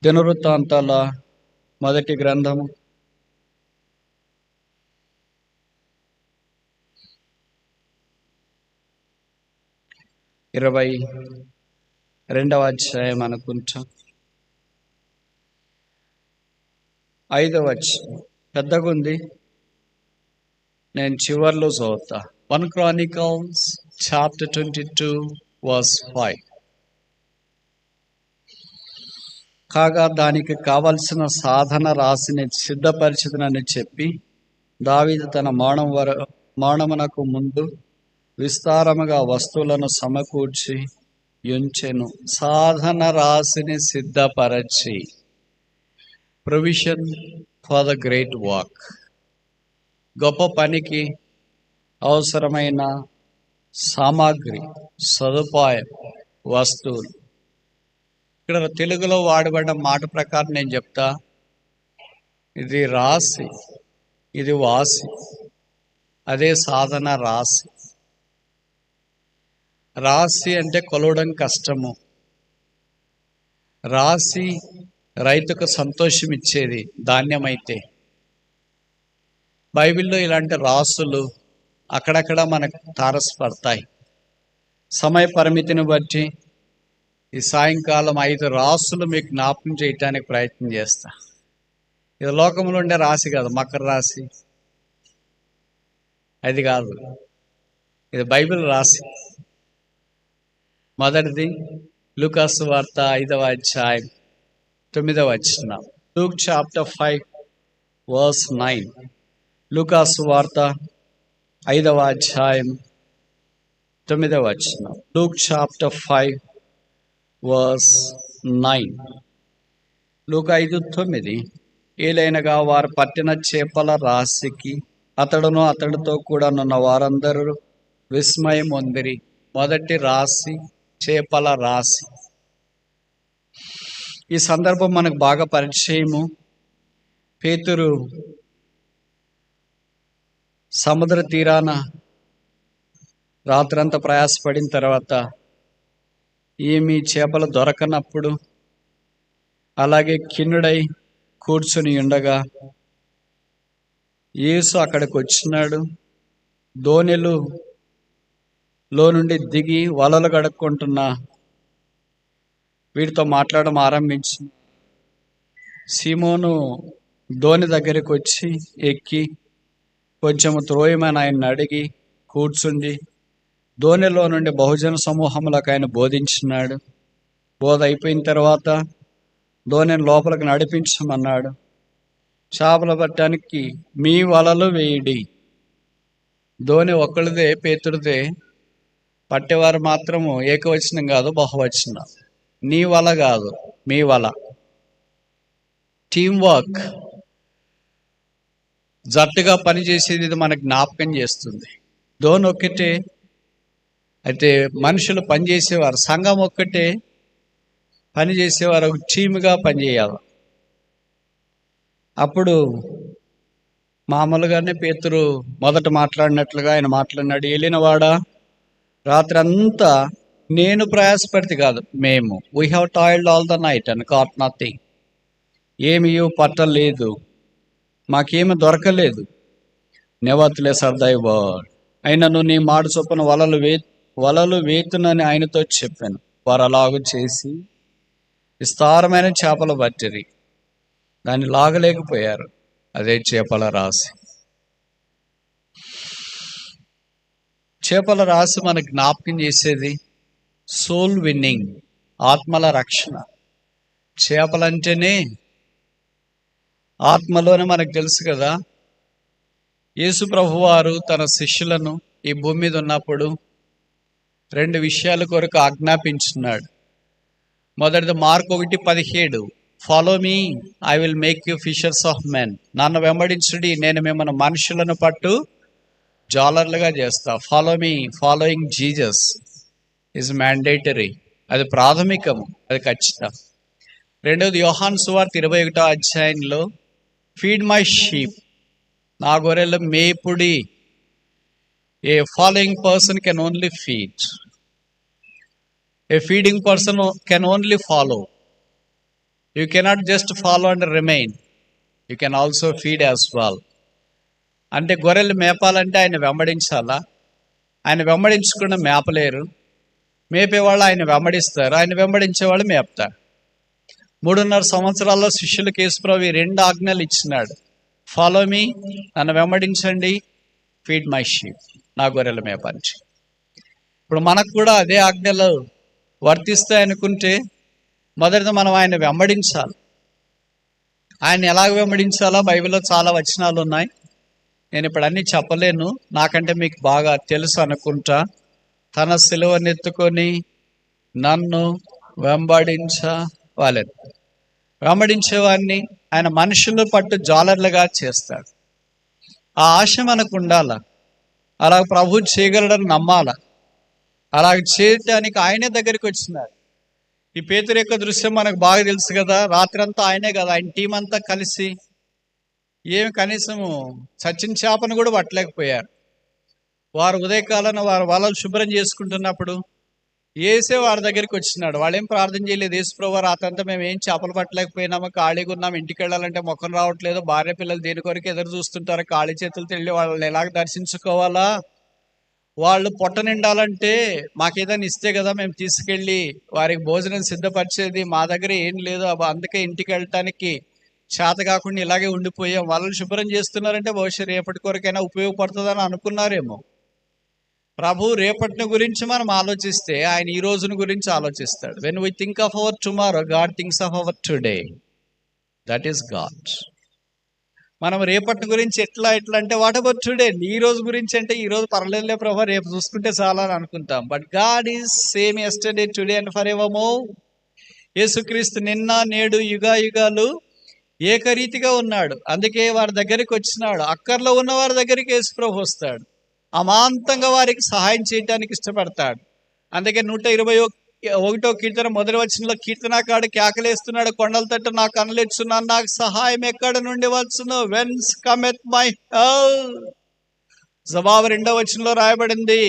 దినవృత్తాంతాల మొదటి గ్రంథము 22వ అధ్యాయం అనుకుంటా. 5వ వచనం పెద్దగా ఉంది, నేను చివర్లో చదువుతా. 1 Chronicles chapter 22 verse 5. కాగా దానికి కావలసిన సాధన రాశిని సిద్ధపరిచినని చెప్పి దావీదు తన మరణమునకు ముందు విస్తారముగా వస్తువులను సమకూర్చి యుంచెను. సాధన రాశిని సిద్ధపరచి, provision for the great work, గొప్ప పనికి అవసరమైన సామాగ్రి, సదుపాయం, వస్తువులు. ఇక్కడ తెలుగులో వాడబడ్డ మాట ప్రకారం నేను చెప్తా, ఇది రాశి, ఇది వాసి, అదే సాధన రాశి. రాశి అంటే కొలవడం కష్టము. రాశి రైతుకు సంతోషం ఇచ్చేది ధాన్యమైతే. బైబిల్లో ఇలాంటి రాసులు అక్కడక్కడ మనకు తారసపడతాయి. సమయ పరిమితిని బట్టి ఈ సాయంకాలం 5 రాసులు మీకు జ్ఞాపకం చేయటానికి ప్రయత్నం చేస్తా. ఇది లోకంలో ఉండే రాశి కాదు, మకర రాశి అది కాదు, ఇది బైబిల్ రాశి. మొదటిది లూకాసు వార్త 5వ అధ్యాయం 9వ వచనం. Luke chapter 5 verse 9. లూకాసు వార్త 5వ అధ్యాయం 9వ వచనం. Luke chapter 5 verse 9. లూకా 5:9. ఏలైనగా వారు పట్టిన చేపల రాశికి అతడును అతడితో కూడా నున్న వారందరూ విస్మయం పొందిరి. మొదటి రాశి చేపల రాశి. ఈ సందర్భం మనకు బాగా పరిచయము. పేతురు సముద్ర తీరాన రాత్రంతా ప్రయాసపడిన తర్వాత ఏమీ చేపలు దొరకనప్పుడు, అలాగే కిన్నుడై కూర్చుని ఉండగా యేసు అక్కడికి వచ్చినాడు. దోణిలో నుండి దిగి వలలు గడుక్కుంటున్న వీడితో మాట్లాడడం ఆరంభించి, సీమోను దోణి దగ్గరికి వచ్చి ఎక్కి కొంచెము త్రోయమని ఆయన్ని అడిగి కూర్చుండి దోణిలో నుండి బహుజన సమూహములకు ఆయన బోధించినాడు. బోధ అయిపోయిన తర్వాత దోణిని లోపలికి నడిపించమన్నాడు. చేపలు పట్టడానికి మీ వలలు వేయడి. దోణి ఒక్కళ్ళదే, పేతుడిదే. పట్టేవారు మాత్రము ఏకవచనం కాదు, బహువచనం. నీ వల కాదు, మీ వల. టీం వర్క్, జట్టుగా పనిచేసేది ఇది మనకు జ్ఞాపకం చేస్తుంది. దోణి ఒక్కటే అయితే మనుషులు పనిచేసేవారు, సంఘం ఒక్కటే పనిచేసేవారు, ఒక టీముగా పనిచేయాలి. అప్పుడు మామూలుగానే పేతురు మొదట మాట్లాడినట్లుగా ఆయన మాట్లాడినాడు. వెళ్ళినవాడా, రాత్రి అంతా నేను ప్రయాసపడితే కాదు, మేము we have toiled all the night and caught nothing. ఏమీ పట్టలేదు, మాకేమీ దొరకలేదు. నెవర్త్లెస్ ఆర్ దై వర్డ్, అయినను నీ మాట చొప్పున వలలు వేతునని ఆయనతో చెప్పాను. వారు అలాగూ చేసి విస్తారమైన చేపలు పట్టిరి, దాన్ని లాగలేకపోయారు. అదే చేపల రాశి. చేపల రాశి మనకు జ్ఞాపకం చేసేది సోల్ విన్నింగ్, ఆత్మల రక్షణ. చేపలంటేనే ఆత్మలోనే మనకు తెలుసు కదా. యేసు ప్రభువారు తన శిష్యులను ఈ భూమి మీద ఉన్నప్పుడు 2 విషయాల కొరకు ఆజ్ఞాపించున్నాడు. మొదటిది Mark 1:17, follow me, I will make you fishers of men. నన్ను వెంబడించుడి, నేను మిమ్మల్ని మనుషులను పట్టు జాలర్లుగా చేస్తా. Follow me, following Jesus is mandatory, అది ప్రాథమికము, అది ఖచ్చితం. రెండవది యోహాను సువార్త 21వ అధ్యాయంలో ఫీడ్ మై షీప్, నా గొర్రెల మేపుడి. A following person can only feed, a feeding person can only follow. You cannot just follow and remain, you can also feed as well. అంటే గొర్రెలు మేపాలంటే ఆయన వెంబడించాలా? ఆయన వెంబడించకుండా మేపలేరు. మేపేవాళ్ళు ఆయన వెంబడిస్తారు, ఆయన వెంబడించేవాళ్ళు మేపుతారు. 3.5 సంవత్సరాల్లో శిష్యులకు యేసుప్రభు 2 ఆజ్ఞలు ఇచ్చినాడు. ఫాలో మీ, నన్ను వెంబడించండి, ఫీడ్ మై షీప్, నా గొర్రెల మేపండి. ఇప్పుడు మనకు కూడా అదే ఆజ్ఞలు వర్తిస్తాయి అనుకుంటే, మొదటిది మనం ఆయన వెంబడించాలి. ఆయన ఎలాగ వెంబడించాలో బైబిల్లో చాలా వచనాలు ఉన్నాయి. నేను ఇప్పుడు అన్నీ చెప్పలేను, నాకంటే మీకు బాగా తెలుసు అనుకుంటా. తన సిలువనెత్తుకొని నన్ను వెంబడించవాలెను. వెంబడించేవాడిని ఆయన మనుషులు పట్టు జాలర్లుగా చేస్తాడు. ఆ ఆశ మనకు ఉండాల. అలా ప్రభు చేయగలడని నమ్మాల. అలాగ చేయటానికి ఆయనే దగ్గరికి వచ్చినాడు. ఈ పేతురు యొక్క దృశ్యం మనకు బాగా తెలుసు కదా. రాత్రంతా ఆయనే కదా, ఆయన టీం అంతా కలిసి ఏమి కనీసము చచ్చిన చేపను కూడా పట్టలేకపోయారు. వారు ఉదయకాలను వారు వలలు శుభ్రం చేసుకుంటున్నప్పుడు ఏసే వారి దగ్గరికి వచ్చినాడు. వాళ్ళేం ప్రార్థన చేయలేదు, యేసుప్రభు రాత్రంతా మేము ఏం చేపలు పట్టలేకపోయినామా, ఖాళీగా ఉన్నాం, ఇంటికి వెళ్ళాలంటే ముఖం రావట్లేదు, భార్య పిల్లలు దేని కొరకు ఎదురు చూస్తుంటారు, ఖాళీ చేతులతో వెళ్ళి వాళ్ళని ఎలాగ దర్శించుకోవాలా, వాళ్ళు పొట్ట నిండాలంటే మాకేదైనా ఇస్తే కదా మేము తీసుకెళ్ళి వారికి భోజనం సిద్ధపరిచేది, మా దగ్గర ఏం లేదు, అందుకే ఇంటికి వెళ్ళటానికి చేత కాకుండా ఇలాగే ఉండిపోయాం. వాళ్ళని శుభ్రం చేస్తున్నారంటే బహుశా రేపటి కొరకైనా ఉపయోగపడుతుందని అనుకున్నారేమో. ప్రభు రేపటిని గురించి మనం ఆలోచిస్తే ఆయన ఈ రోజుని గురించి ఆలోచిస్తాడు. When we think of our tomorrow, God thinks of our today. That is God. మనం రేపటి గురించి ఎట్లా అంటే వాట్ అబౌట్ టుడే, ఈ రోజు గురించి అంటే ఈ రోజు పర్లేదులే ప్రభు, రేపు చూసుకుంటే చాలా అని అనుకుంటాం. But God is same yesterday, today and for ever. యేసుక్రీస్తు నిన్న నేడు యుగాలు ఏకరీతిగా ఉన్నాడు. అందుకే వారి దగ్గరికి వచ్చినాడు. అక్కర్లో ఉన్న వారి దగ్గరికి యేసుప్రభు వస్తాడు. అమాంతంగా వారికి సహాయం చేయడానికి ఇష్టపడతాడు. అందుకే 121వ కీర్తన మొదటి వచనంలో కీర్తనకాడు కేకలేస్తున్నాడు, కొండల తట్టు నా కనులెచ్చున్నాను, నాకు సహాయం ఎక్కడ నుండి వచ్చును, వెన్స్ కమెత్ మై హెల్ప్. జవాబు 2వ వచనంలో రాయబడింది,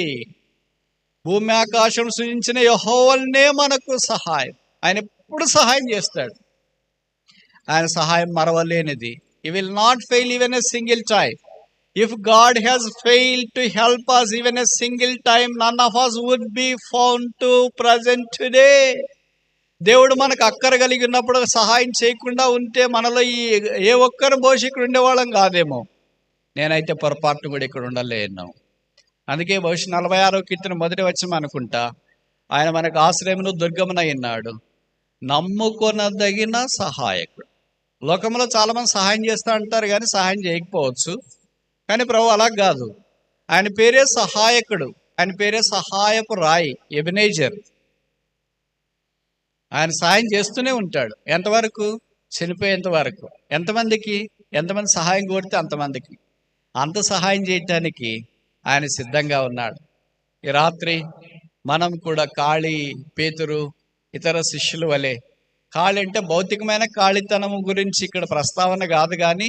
భూమి ఆకాశం సృజించిన యెహోవానే మనకు సహాయం. ఆయన ఎప్పుడు సహాయం చేస్తాడు. ఆయన సహాయం మరవలేనిది. He will not fail even a single time. If God has failed to help us even a single time, none of us would be found to present today. దేవుడు మనకు అక్కర కలిగి ఉన్నప్పుడు సహాయం చేయకుండా ఉంటే మనలో ఏ ఒక్కరు భవిష్యత్తు ఉండేవాళ్ళం కాదేమో. నేనైతే పొరపాటును కూడా ఇక్కడ ఉండలేను. అందుకే భవిష్యత్ 46వ కీర్తన మొదటి వచనం అనుకుంటా, ఆయన మనకు ఆశ్రయమును దుర్గమునై ఉన్నాడు, నమ్ముకొనదగిన సహాయకుడు. లోకంలో చాలా మంది సహాయం చేస్తా అంటారు కానీ సహాయం చేయకపోవచ్చు. కానీ ప్రభు అలా కాదు. ఆయన పేరే సహాయకుడు, ఆయన పేరే సహాయపు రాయి, ఎబెనేజర్. ఆయన సహాయం చేస్తూనే ఉంటాడు. ఎంతవరకు? చనిపోయేంత వరకు. ఎంతమంది సహాయం కోరితే అంతమందికి. అంత సహాయం చేయటానికి ఆయన సిద్ధంగా ఉన్నాడు. ఈ రాత్రి మనం కూడా ఖాళీ పేతురు ఇతర శిష్యుల వలె, ఖాళీ అంటే భౌతికమైన ఖాళీతనం గురించి ఇక్కడ ప్రస్తావన కాదు, కానీ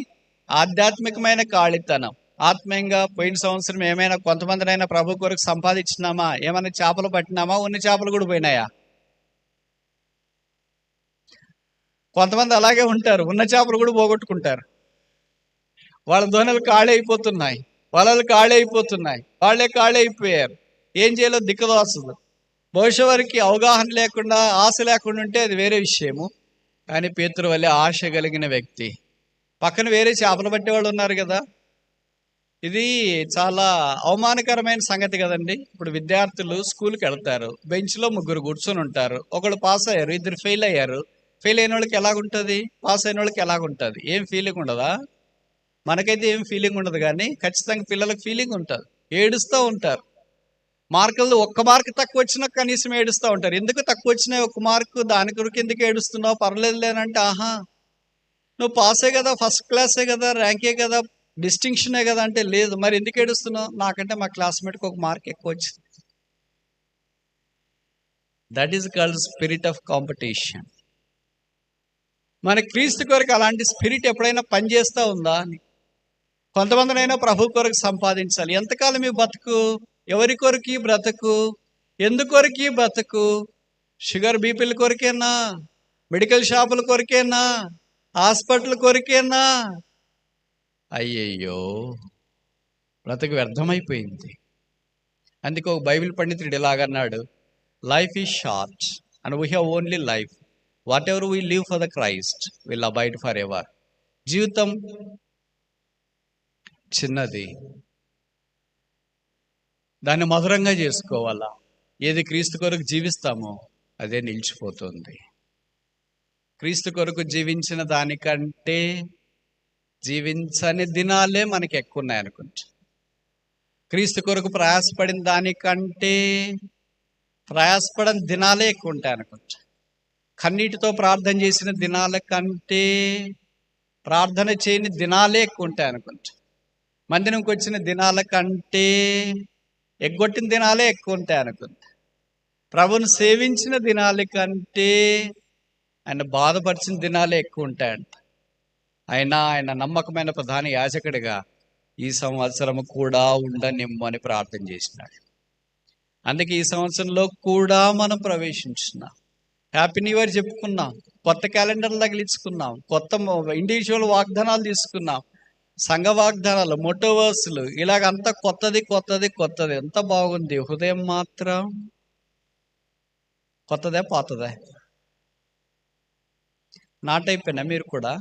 ఆధ్యాత్మికమైన ఖాళీతనం. ఆత్మీయంగా పోయిన సంవత్సరం ఏమైనా కొంతమందినైనా ప్రభు కొరకు సంపాదించినామా? ఏమైనా చేపలు పట్టినామా? ఉన్న చేపలు కూడా పోయినాయా? కొంతమంది అలాగే ఉంటారు, ఉన్న చేపలు కూడా పోగొట్టుకుంటారు. వాళ్ళ దోణలు ఖాళీ అయిపోతున్నాయి, వలలు ఖాళీ అయిపోతున్నాయి, వాళ్ళే ఖాళీ అయిపోయారు. ఏం చేయాలో దిక్కుదోసదు. భవిష్యత్తుకి అవగాహన లేకుండా, ఆశ లేకుండా ఉంటే అది వేరే విషయము. కానీ పేతురు వల్లే ఆశ కలిగిన వ్యక్తి. పక్కన వేరే చేపలు పట్టేవాళ్ళు ఉన్నారు కదా. ఇది చాలా అవమానకరమైన సంగతి కదండి. ఇప్పుడు విద్యార్థులు స్కూల్కి వెళ్తారు, బెంచ్లో 3 కూర్చొని ఉంటారు. ఒకళ్ళు పాస్ అయ్యారు, 2 ఫెయిల్ అయ్యారు. ఫెయిల్ అయిన వాళ్ళకి ఎలాగుంటుంది, పాస్ అయిన వాళ్ళకి ఎలాగుంటుంది? ఏం ఫీలింగ్ ఉండదా? మనకైతే ఏం ఫీలింగ్ ఉండదు, కానీ ఖచ్చితంగా పిల్లలకు ఫీలింగ్ ఉంటుంది. ఏడుస్తూ ఉంటారు. మార్కులు 1 మార్కు తక్కువ వచ్చినా కనీసం ఏడుస్తూ ఉంటారు. ఎందుకు తక్కువ వచ్చినాయి 1 మార్కు, దాని కొరకు ఎందుకు ఏడుస్తున్నావు? పర్లేదు లేనంటే, ఆహా నువ్వు పాసే కదా, ఫస్ట్ క్లాసే కదా, ర్యాంకే కదా, డిస్టింక్షనే కదా అంటే, లేదు. మరి ఎందుకు ఏడుస్తున్నావు? నాకంటే మా క్లాస్మేట్కి 1 మార్క్ ఎక్కువ వచ్చింది. That is called spirit of competition. మన క్రీస్తు కొరకు అలాంటి స్పిరిట్ ఎప్పుడైనా పనిచేస్తూ ఉందా అని. కొంతమందినైనా ప్రభు కొరకు సంపాదించాలి. ఎంతకాలం ఈ బతుకు? ఎవరి కొరకు ఈ బ్రతుకు? ఎందుకొరకు ఈ బ్రతుకు? షుగర్ బీపీల కొరకేనా? మెడికల్ షాపుల కొరికేనా? హాస్పిటల్ కొరికేనా? అయ్యయ్యో, బ్రతుకు వ్యర్థమైపోయింది. అందుకే ఒక బైబిల్ పండితుడు ఇలాగన్నాడు, life is short and we have only life. Whatever we live for the Christ will abide forever. జీవితం చిన్నది, దాన్ని మధురంగా చేసుకోవాలా. ఏది క్రీస్తు కొరకు జీవిస్తామో అదే నిలిచిపోతుంది. క్రీస్తు కొరకు జీవించిన దానికంటే జీవించని దినాలే మనకి ఎక్కువ ఉన్నాయి అనుకుంటా. క్రీస్తు కొరకు ప్రయాసపడిన దానికంటే ప్రయాసపడిన దినాలే ఎక్కువ ఉంటాయి అనుకుంటా. కన్నీటితో ప్రార్థన చేసిన దినాల కంటే ప్రార్థన చేయని దినాలే ఎక్కువ ఉంటాయి అనుకుంటా. మందిరంకి వచ్చిన దినాల కంటే ఎగ్గొట్టిన దినాలే ఎక్కువ ఉంటాయి అనుకుంటా. ప్రభుని సేవించిన దినాల కంటే ఆయన బాధపరిచిన దినాలే ఎక్కువ ఉంటాయంట. అయినా ఆయన నమ్మకమైన ప్రధాన యాజకుడిగా ఈ సంవత్సరం కూడా ఉండనిమ్మని ప్రార్థన చేసినాడు. అందుకే ఈ సంవత్సరంలో కూడా మనం ప్రవేశించున్నాం. హ్యాపీ న్యూ ఇయర్ చెప్పుకున్నాం, కొత్త క్యాలెండర్లు తగిలించుకున్నాం, కొత్త ఇండివిజువల్ వాగ్దానాలు తీసుకున్నాం, సంఘ వాగ్దానాలు, మొటోవర్స్లు, ఇలాగంతా కొత్తది కొత్తది కొత్తది. ఎంత బాగుంది. హృదయం మాత్రం కొత్తదే పాతదే? నాటైపోయినా మీరు కూడా?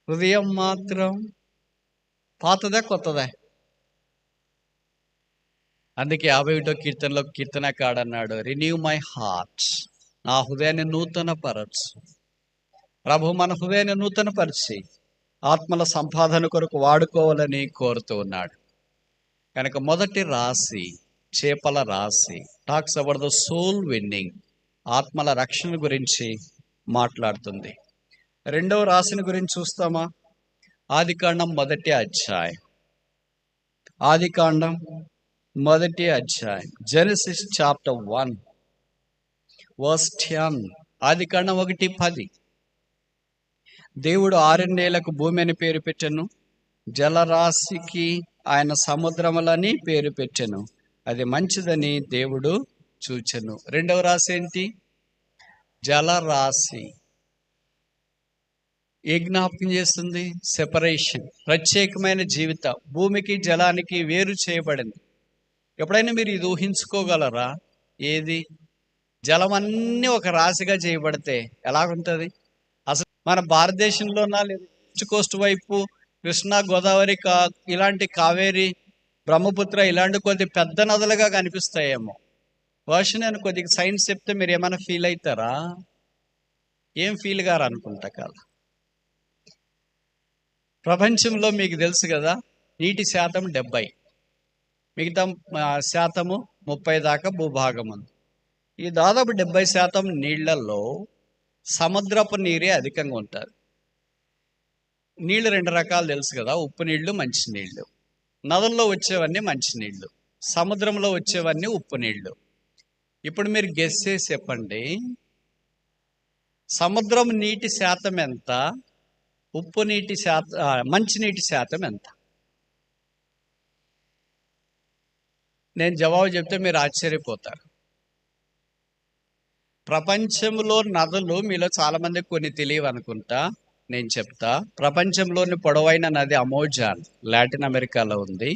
హృదయం మాత్రం పాతదే కొత్తదే? అందుకే 51వ కీర్తనలో కీర్తనకాడన్నాడు, రిన్యూ మై హార్ట్, నా హృదయాన్ని నూతన పరచు. ప్రభు మన హృదయాన్ని నూతన పరిచి ఆత్మల సంపాదన కొరకు వాడుకోవాలని కోరుతూ ఉన్నాడు. కనుక మొదటి రాశి చేపల రాశి talks about the soul winning, ఆత్మల రక్షణ గురించి మాట్లాడుతుంది. రెండవ రాశిని గురించి చూస్తామా? ఆదికాండం 1వ అధ్యాయం. ఆదికాండం 1వ అధ్యాయం, జెనసిస్ చాప్టర్ 1 వర్స్ 10. ఆదికాండం 1:10. దేవుడు 6 నెలలకు భూమి అని పేరు పెట్టెను, జలరాశికి ఆయన సముద్రములని పేరు పెట్టెను, అది మంచిదని దేవుడు చూచెను. రెండవ రాశి ఏంటి? జలరాశి. ఏ జ్ఞాపకం చేస్తుంది? సెపరేషన్, ప్రత్యేకమైన జీవితం, భూమికి జలానికి వేరు చేయబడింది. ఎప్పుడైనా మీరు ఇది ఊహించుకోగలరా? ఏది? జలం అన్నీ ఒక రాశిగా చేయబడితే ఎలాగుంటుంది? అసలు మన భారతదేశంలోనా, లేదా ఈస్ట్ కోస్ట్ వైపు కృష్ణా, గోదావరి, ఇలాంటి కావేరి, బ్రహ్మపుత్ర ఇలాంటి కొద్ది పెద్ద నదులుగా కనిపిస్తాయేమో. వర్షన్ అని కొద్దిగా సైన్స్ చెప్తే మీరు ఏమైనా ఫీల్ అవుతారా? ఏం ఫీల్ గారు అనుకుంటా కదా. ప్రపంచంలో మీకు తెలుసు కదా, నీటి శాతం 70, మిగతా శాతము 30 దాకా భూభాగం ఉంది. ఈ దాదాపు 70% నీళ్లలో సముద్రపు నీరే అధికంగా ఉంటుంది. నీళ్లు 2 రకాలు తెలుసు కదా, ఉప్పు నీళ్లు, మంచి నీళ్లు. నదుల్లో వచ్చేవన్నీ మంచి నీళ్లు, సముద్రంలో వచ్చేవన్నీ ఉప్పు నీళ్లు. ఇప్పుడు మీరు గెస్ చేసి చెప్పండి, సముద్రం నీటి శాతం ఎంత, ఉప్పు నీటి శాతం, మంచినీటి శాతం ఎంత? నేను జవాబు చెప్తే మీరు ఆశ్చర్యపోతారు. ప్రపంచంలో నదులు మీలో చాలా మంది కొన్ని తెలియవు అనుకుంటా, నేను చెప్తా. ప్రపంచంలోని పొడవైన నది అమెజాన్, లాటిన్ అమెరికాలో ఉంది.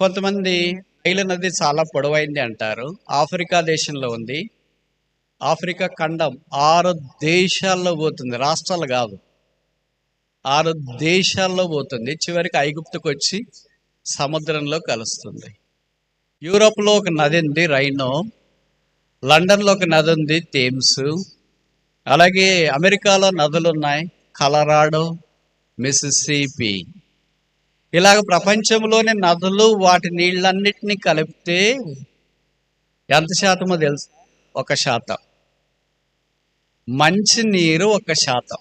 కొంతమంది నైల్ నది చాలా పొడవైంది అంటారు, ఆఫ్రికా దేశంలో ఉంది. ఆఫ్రికా ఖండం 6 దేశాల్లో పోతుంది, రాష్ట్రాలు కాదు, 6 దేశాల్లో పోతుంది. చివరికి ఐగుప్తుకు వచ్చి సముద్రంలో కలుస్తుంది. యూరోప్లో ఒక నది ఉంది, రైనో. లండన్లో ఒక నది ఉంది, థేమ్స్. అలాగే అమెరికాలో నదులు ఉన్నాయి, కలరాడో, మిసిసిపి. ఇలాగ ప్రపంచంలోని నదులు, వాటి నీళ్ళన్నిటినీ కలిపితే ఎంత శాతమో తెలుసు? 1%. మంచి నీరు 1%,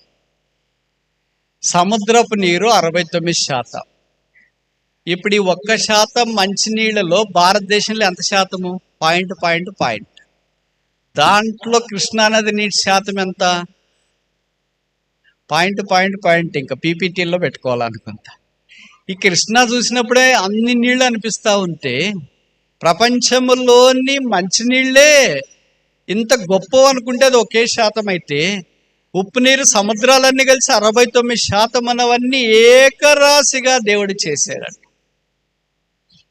సముద్రపు నీరు 69%. ఇప్పుడు ఈ 1% మంచినీళ్ళలో భారతదేశంలో ఎంత శాతము? పాయింట్. దాంట్లో కృష్ణానది నీటి శాతం ఎంత? పాయింట్. ఇంకా పీపీటీల్లో పెట్టుకోవాలనుకుంటా. ఈ కృష్ణా చూసినప్పుడే అన్ని నీళ్ళు అనిపిస్తూ ఉంటే, ప్రపంచంలోని మంచినీళ్ళే ఇంత గొప్ప అనుకుంటే అది ఒకే శాతం అయితే, ఉప్పు నీరు సముద్రాలన్నీ కలిసి 69% అన్నవన్నీ ఏకరాశిగా దేవుడు చేశాడు.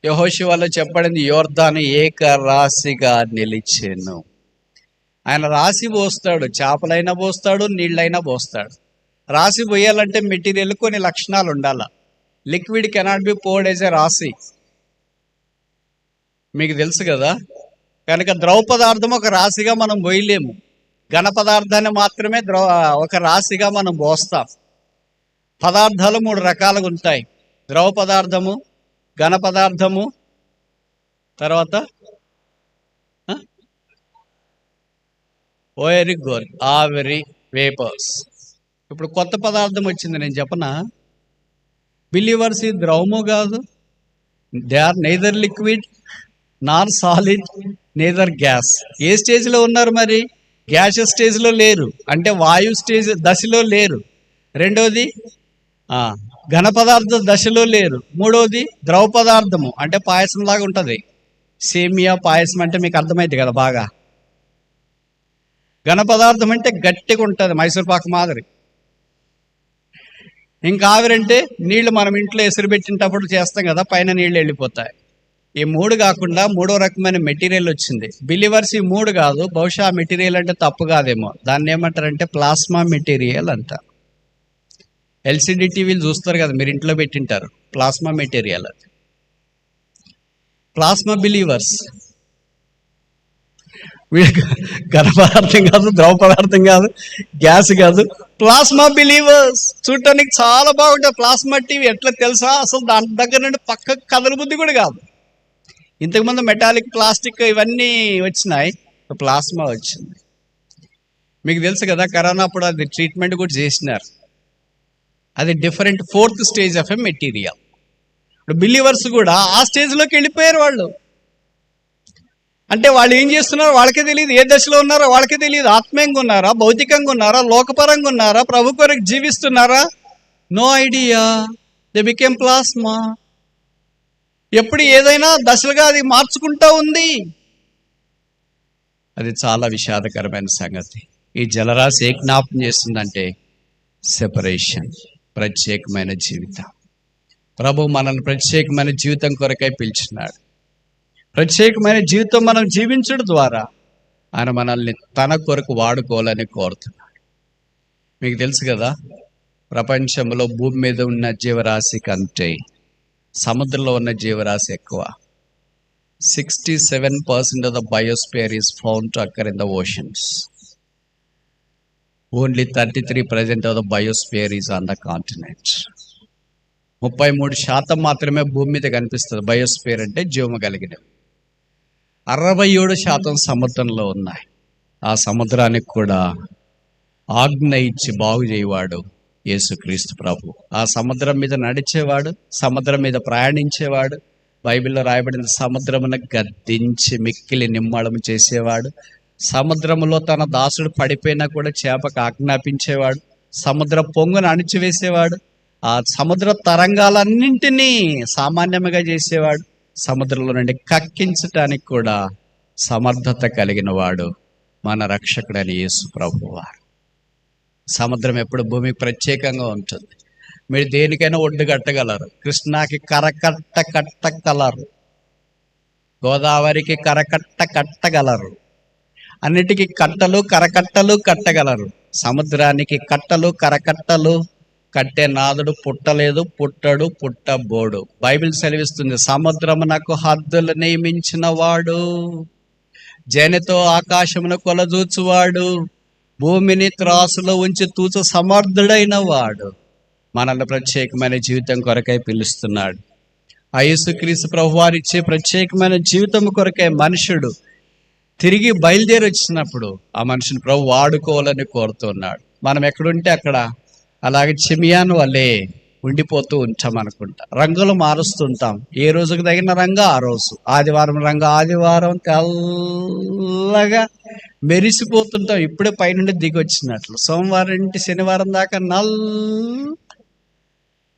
యెహోషువలో చెప్పబడింది, యోర్దాను ఏకరాశిగా నిలిచెను. ఆయన రాసి పోస్తాడు, చేపలైనా పోస్తాడు, నీళ్ళైనా పోస్తాడు. రాసి పోయాలంటే మెటీరియల్ కొన్ని లక్షణాలు ఉండాల. Liquid cannot be poured as a రాసి, మీకు తెలుసు కదా. కనుక ద్రవ పదార్థం ఒక రాశిగా మనం పోయలేము. ఘన పదార్థాన్ని మాత్రమే ఒక రాశిగా మనం పోస్తాం. పదార్థాలు 3 రకాలుగా ఉంటాయి: ద్రవ పదార్థము, ఘన పదార్థము, తర్వాత వెరీ గుడ్, ఆవిరి, వేపర్స్. ఇప్పుడు కొత్త పదార్థం వచ్చింది, నేను చెప్పనా. బిలీవర్స్ ఈ ద్రవము కాదు, they are neither liquid Nar solid neither gas. ఏ స్టేజ్లో ఉన్నారు మరి? గ్యాస్ స్టేజ్లో లేరు, అంటే వాయు స్టేజ్ దశలో లేరు. రెండోది ఘన పదార్థ దశలో లేరు. మూడోది ద్రవ పదార్థము, అంటే పాయసం లాగా ఉంటుంది. సేమియా పాయసం అంటే మీకు అర్థమైంది కదా బాగా. ఘన పదార్థం అంటే గట్టిగా ఉంటుంది, మైసూర్ పాకు మాదిరి. ఇంకా ఆవిరంటే నీళ్లు మనం ఇంట్లో ఎసురు పెట్టినప్పుడు చేస్తాం కదా, పైన నీళ్లు వెళ్ళిపోతాయి. ఈ 3 కాకుండా 3వ రకమైన మెటీరియల్ వచ్చింది. బిలీవర్స్ ఈ 3 కాదు, బహుశా ఆ మెటీరియల్ అంటే తప్పు కాదేమో. దాన్ని ఏమంటారంటే ప్లాస్మా మెటీరియల్ అంటారు. ఎల్సిడి టీవీలు చూస్తారు కదా, మీరు ఇంట్లో పెట్టింటారు, ప్లాస్మా మెటీరియల్ అది. ప్లాస్మా బిలీవర్స్ ఘన పదార్థం కాదు, ద్రవ పదార్థం కాదు, గ్యాస్ కాదు, ప్లాస్మా బిలీవర్స్. చూడటానికి చాలా బాగుంటుంది ప్లాస్మా టీవీ. ఎట్లా తెలుసా, అసలు దాని దగ్గర నుండి పక్కకు కదల బుద్ధి కూడా కాదు. ఇంతకుముందు మెటాలిక్, ప్లాస్టిక్ ఇవన్నీ వచ్చినాయి, ప్లాస్మా వచ్చింది. మీకు తెలుసు కదా, కరోనా అప్పుడు అది ట్రీట్మెంట్ కూడా చేసినారు. అది different 4th stage of a material. ఇప్పుడు బిలీవర్స్ కూడా ఆ స్టేజ్లోకి వెళ్ళిపోయారు వాళ్ళు. అంటే వాళ్ళు ఏం చేస్తున్నారో వాళ్ళకే తెలియదు, ఏ దశలో ఉన్నారో వాళ్ళకే తెలియదు. ఆత్మీయంగా ఉన్నారా, భౌతికంగా ఉన్నారా, లోకపరంగా ఉన్నారా, ప్రభు కొరకు జీవిస్తున్నారా, no idea. They became plasma. ఎప్పుడు ఏదైనా దశలుగా అది మార్చుకుంటా ఉంది. అది చాలా విషాదకరమైన సంగతి. ఈ జలరాశి ఏ జ్ఞాపం చేస్తుందంటే సెపరేషన్, ప్రత్యేకమైన జీవితం. ప్రభు మనల్ని ప్రత్యేకమైన జీవితం కొరకై పిలిచినాడు. ప్రత్యేకమైన జీవితం మనం జీవించడం ద్వారా ఆయన మనల్ని తన కొరకు వాడుకోవాలని కోరుతున్నాడు. మీకు తెలుసు కదా, ప్రపంచంలో భూమి మీద ఉన్న జీవరాశి కంటే సముద్రంలో ఉన్న జీవరాశి ఎక్కువ. 67% of the biosphere is found to occur in the oceans. Only 33% of the biosphere is on the continent. 33% మాత్రమే భూమి మీద కనిపిస్తుంది. బయోస్ఫియర్ అంటే జీవము కలిగినవి. 67% సముద్రంలో ఉన్నాయి. ఆ సముద్రానికి కూడా ఆజ్ఞ ఇచ్చి బాగు చేయవాడు యేసుక్రీస్తు ప్రభు. ఆ సముద్రం మీద నడిచేవాడు, సముద్రం మీద ప్రయాణించేవాడు. బైబిల్లో రాయబడిన సముద్రమును గద్దించి మిక్కిలి నిమ్మళము చేసేవాడు. సముద్రంలో తన దాసుడు పడిపోయినా కూడా చేపకు ఆజ్ఞాపించేవాడు. సముద్ర పొంగును అణిచివేసేవాడు. ఆ సముద్ర తరంగాలన్నింటినీ సామాన్యముగా చేసేవాడు. సముద్రంలో నుండి కక్కించటానికి కూడా సమర్థత కలిగిన వాడు మన రక్షకుడైన యేసు ప్రభువారు. సముద్రం ఎప్పుడు భూమికి ప్రత్యేకంగా ఉంటుంది. మీరు దేనికైనా ఒడ్డు కట్టగలరు. కృష్ణాకి కట్టగలరు, గోదావరికి కట్టగలరు, అన్నిటికీ కట్టలు కట్టగలరు. సముద్రానికి కట్టలు కట్టే నాదుడు పుట్టలేదు, పుట్టడు, పుట్టబోడు. బైబిల్ సెలవిస్తుంది, సముద్రమునకు హద్దులు నియమించిన వాడు, జనితో ఆకాశమును కొలదూచువాడు, భూమిని త్రాసులో ఉంచి తూచ సమర్థుడైన వాడు మనల్ని ప్రత్యేకమైన జీవితం కొరకై పిలుస్తున్నాడు. ఆ యేసుక్రీస్తు ప్రభువారు ఇచ్చే ప్రత్యేకమైన జీవితం కొరకై మనుషుడు తిరిగి బయలుదేరి వచ్చినప్పుడు ఆ మనిషిని ప్రభు వాడుకోవాలని కోరుతున్నాడు. మనం ఎక్కడుంటే అక్కడ అలాగే చిమియాను వల్లే ఉండిపోతూ ఉంటాం అనుకుంటా. రంగులు మారుస్తుంటాం, ఏ రోజుకు తగిన రంగు ఆ రోజు. ఆదివారం రంగు ఆదివారం తెల్లగా మెరిసిపోతుంటాం, ఇప్పుడే పైనుండి దిగి వచ్చినట్లు. సోమవారం నుండి శనివారం దాకా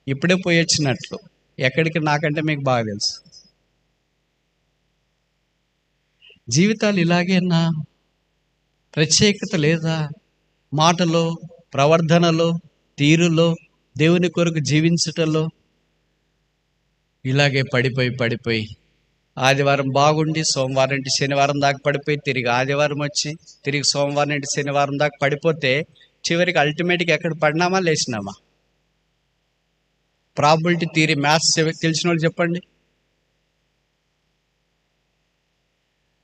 ఇప్పుడే పోయి వచ్చినట్లు. ఎక్కడికి నాకంటే మీకు బాగా తెలుసు. జీవితాలు ఇలాగేనా? ప్రత్యేకత లేదా? మాటలో, ప్రవర్ధనలో, తీరులో, దేవుని కొరకు జీవించటంలో ఇలాగే పడిపోయి ఆదివారం బాగుండి సోమవారం నుండి శనివారం దాకా పడిపోయి, తిరిగి ఆదివారం వచ్చి తిరిగి సోమవారం నుండి శనివారం దాకా పడిపోతే చివరికి అల్టిమేట్గా ఎక్కడ పడినామా, లేచినామా? ప్రాబిలిటీ థియరీ, మ్యాథ్స్ తెలిసిన వాళ్ళు చెప్పండి.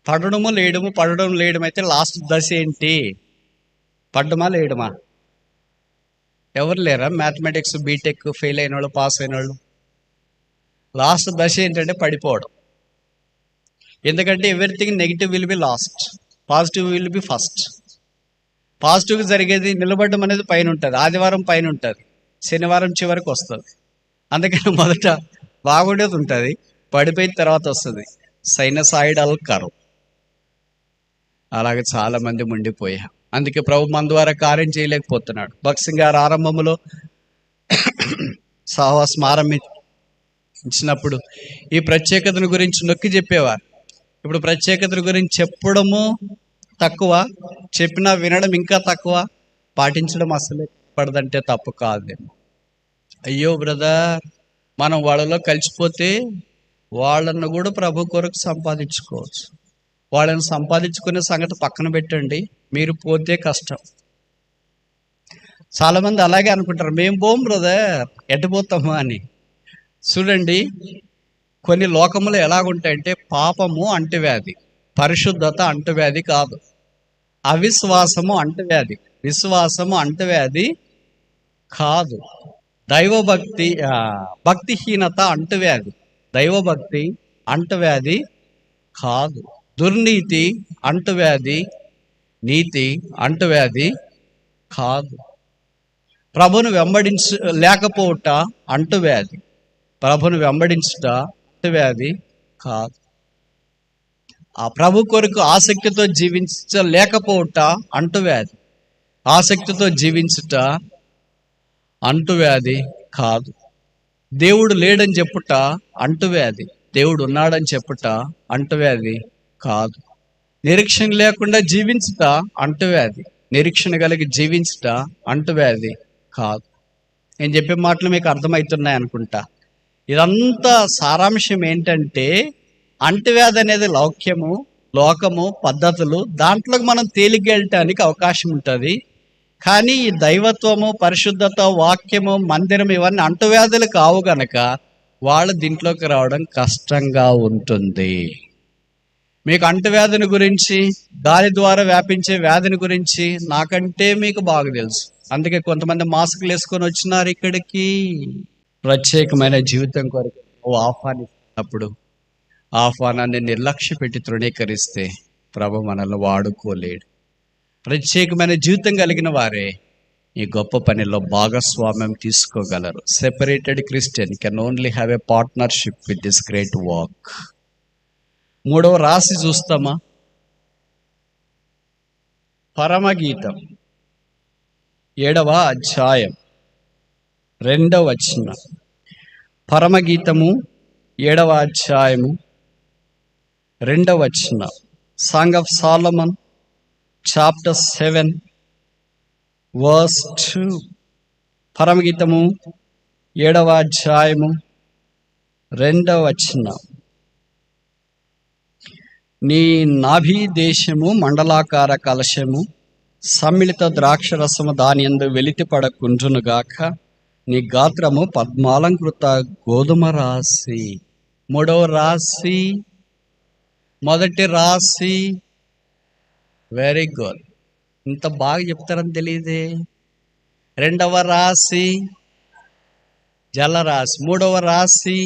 పడడము లేయడము, పడడం లేయడం అయితే లాస్ట్ దశ ఏంటి? పడ్డమా లేయడమా? ఎవరు లేరా మ్యాథమెటిక్స్ బీటెక్ ఫెయిల్ అయిన వాళ్ళు, పాస్ అయిన వాళ్ళు? లాస్ట్ దశ ఏంటంటే పడిపోవడం. ఎందుకంటే everything negative will be last, positive will be first. పాజిటివ్గా జరిగేది నిలబడడం అనేది పైన ఉంటుంది, ఆదివారం పైన ఉంటుంది, శనివారం చివరికి వస్తుంది. అందుకని మొదట బాగుండేది ఉంటుంది, పడిపోయిన తర్వాత వస్తుంది సైనసాయిడల్ కర్వ్. అలాగే చాలా మంది ఉండిపోయా. అందుకే ప్రభు మన ద్వారా కార్యం చేయలేకపోతున్నాడు. భక్త్ సింగ్ గారు ఆరంభంలో సహవాసం ఆరంభించినప్పుడు ఈ ప్రత్యేకతను గురించి నొక్కి చెప్పేవారు. ఇప్పుడు ప్రత్యేకతల గురించి చెప్పడము తక్కువ, చెప్పినా వినడం ఇంకా తక్కువ, పాటించడం అసలే పడదంటే తప్పు కాదేమో. అయ్యో బ్రదర్, మనం వాళ్ళలో కలిసిపోతే వాళ్ళను కూడా ప్రభు కొరకు సంపాదించుకోవచ్చు. వాళ్ళని సంపాదించుకునే సంగతి పక్కన పెట్టండి, మీరు పోతే కష్టం. చాలామంది అలాగే అనుకుంటారు, మేము పోం బ్రదర్, ఎట్టుపోతామా అని. చూడండి, కొన్ని లోకములు ఎలాగుంటాయంటే పాపము అంటువ్యాధి, పరిశుద్ధత అంటువ్యాధి కాదు. అవిశ్వాసము అంటువ్యాధి, విశ్వాసము అంటువ్యాధి కాదు. దైవభక్తి భక్తిహీనత అంటువ్యాధి, దైవభక్తి అంటువ్యాధి కాదు. దుర్నీతి అంటువ్యాధి, నీతి అంటువ్యాధి కాదు. ప్రభును లేకపోవట అంటువ్యాధి, ప్రభును వెంబడించుట అంటువ్యాధి కాదు. ఆ ప్రభు కొరకు ఆసక్తితో జీవించలేకపోవట అంటువ్యాధి, ఆసక్తితో జీవించుట అంటువ్యాధి కాదు. దేవుడు లేడని చెప్పుట అంటువ్యాధి, దేవుడు ఉన్నాడని చెప్పుట అంటువ్యాధి కాదు. నిరీక్షణ లేకుండా జీవించుట అంటువ్యాధి, నిరీక్షణ కలిగి జీవించుట అంటువ్యాధి కాదు. నేను చెప్పే మాటలు మీకు అర్థమవుతున్నాయి అనుకుంటా. ఇదంతా సారాంశం ఏంటంటే, అంటువ్యాధి అనేది లౌక్యము, లోకము, పద్ధతులు, దాంట్లోకి మనం తేలిగ్గా వెళ్ళటానికి అవకాశం ఉంటుంది. కానీ ఈ దైవత్వము, పరిశుద్ధత, వాక్యము, మందిరం ఇవన్నీ అంటువ్యాధులు కావు గనక వాళ్ళు దీంట్లోకి రావడం కష్టంగా ఉంటుంది. మీకు అంటువ్యాధిని గురించి, గాలి ద్వారా వ్యాపించే వ్యాధిని గురించి నాకంటే మీకు బాగా తెలుసు. అందుకే కొంతమంది మాస్కులు వేసుకొని వచ్చినారు ఇక్కడికి. ప్రత్యేకమైన జీవితం కొరకు ఆహ్వానిస్తున్నప్పుడు ఆహ్వానాన్ని నిర్లక్ష్య పెట్టి తృణీకరిస్తే ప్రభు మనల్ని వాడుకోలేడు. ప్రత్యేకమైన జీవితం కలిగిన వారే ఈ గొప్ప పనిలో భాగస్వామ్యం తీసుకోగలరు. Separated Christian can only have a partnership with this great walk. 3వ రాశి చూస్తామా? పరమగీతం 7వ అధ్యాయం 2వ వచనం. పరమగీతము 7వ అధ్యాయము 2వ వచనం. Song of Solomon chapter 7 verse 2. పరమగీతము 7వ అధ్యాయము 2వ వచనం. నీ నాభి దేశము మండలాకార కలశము, సమ్మిళిత ద్రాక్షరసము దాని యందు వెలితి పడకుండునుగాక. నీ గాత్రము పద్మాలంకృత గోధుమ రాశి. 3వ రాశి, మొదటి రాశి. వెరీ గుడ్, ఇంత బాగా చెప్తారని తెలియదే. 2వ రాశి జలరాశి. 3వ రాశి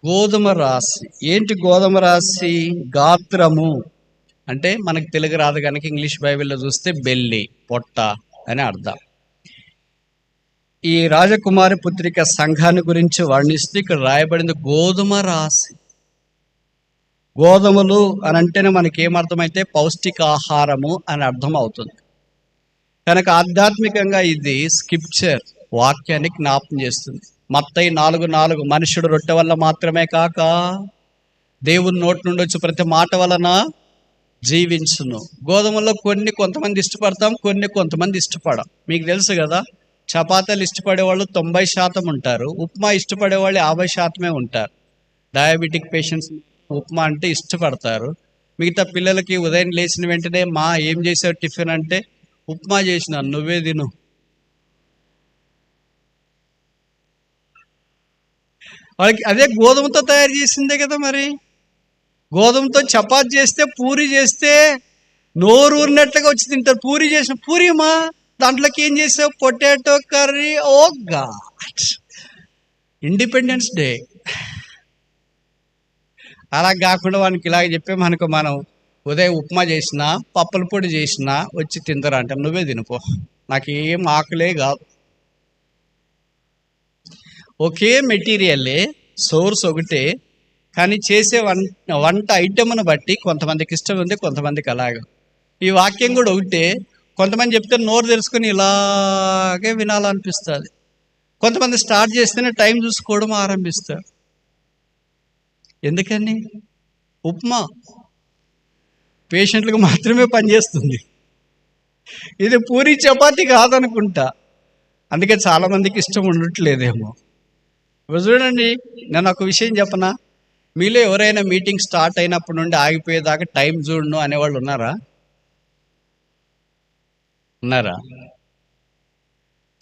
గోధుమ రాశి. ఏంటి గోధుమ రాశి? గాత్రము అంటే మనకు తెలుగు రాదు కనుక ఇంగ్లీష్ బైబిల్లో చూస్తే బెల్లి, పొట్ట అని అర్థం. ఈ రాజకుమారి పుత్రిక సంఘాన్ని గురించి వర్ణిస్తూ ఇక్కడ రాయబడింది గోధుమ రాశి. గోధుమలు అని అంటేనే మనకి ఏమర్థమైతే పౌష్టికాహారము అని అర్థం అవుతుంది. కనుక ఆధ్యాత్మికంగా ఇది స్క్రిప్చర్, వాక్యాన్ని జ్ఞాపకం చేస్తుంది. మత్తయి 4:4 మనుషుడు రొట్టె వల్ల మాత్రమే కాక దేవుని నోటి నుండి వచ్చి ప్రతి మాట వలన జీవించును. గోధుమలో కొంతమంది ఇష్టపడతాం, కొంతమంది ఇష్టపడం. మీకు తెలుసు కదా, చపాతీలు ఇష్టపడేవాళ్ళు 90% ఉంటారు, ఉప్మా ఇష్టపడేవాళ్ళు 50% ఉంటారు. డయాబెటిక్ పేషెంట్స్ ఉప్మా అంటే ఇష్టపడతారు. మిగతా పిల్లలకి ఉదయం లేచిన వెంటనే మా ఏం చేసావు టిఫిన్ అంటే ఉప్మా చేసినాను, నువ్వే తిను. వాళ్ళకి అదే గోధుమతో తయారు చేసిందే కదా. మరి గోధుమతో చపాతి చేస్తే, పూరి చేస్తే నోరు ఊరినట్లుగా వచ్చి తింటారు. పూరి చేసిన పూరిమా, దాంట్లోకి ఏం చేసావు? Potato curry. Oh God, independence day. అలా కాకుండా వానికి ఇలాగ చెప్పామనుకో, మనం ఉదయం ఉప్మా చేసినా, పప్పుల పొడి చేసినా వచ్చి తింటారా అంటే నువ్వే తినిపో, నాకేం ఆకలే కాదు. ఒకే మెటీరియలే, సోర్స్ ఒకటే, కానీ చేసే వంట ఐటెంను బట్టి కొంతమందికి ఇష్టం ఉంది, కొంతమందికి అలాగ. ఈ వాక్యం కూడా ఒకటే, కొంతమంది చెప్తే నోరు తెలుసుకొని ఇలాగే వినాలనిపిస్తుంది. కొంతమంది స్టార్ట్ చేస్తేనే టైం చూసుకోవడం ఆరంభిస్తారు. ఎందుకని? ఉప్మా పేషెంట్లకు మాత్రమే పనిచేస్తుంది, ఇది పూరి చపాతి కాదనుకుంటా. అందుకే చాలామందికి ఇష్టం ఉండట్లేదేమో. చూడండి, నేను ఒక విషయం చెప్పనా, మీలో ఎవరైనా మీటింగ్ స్టార్ట్ అయినప్పటి నుండి ఆగిపోయేదాకా టైం చూడను అనేవాళ్ళు ఉన్నారా?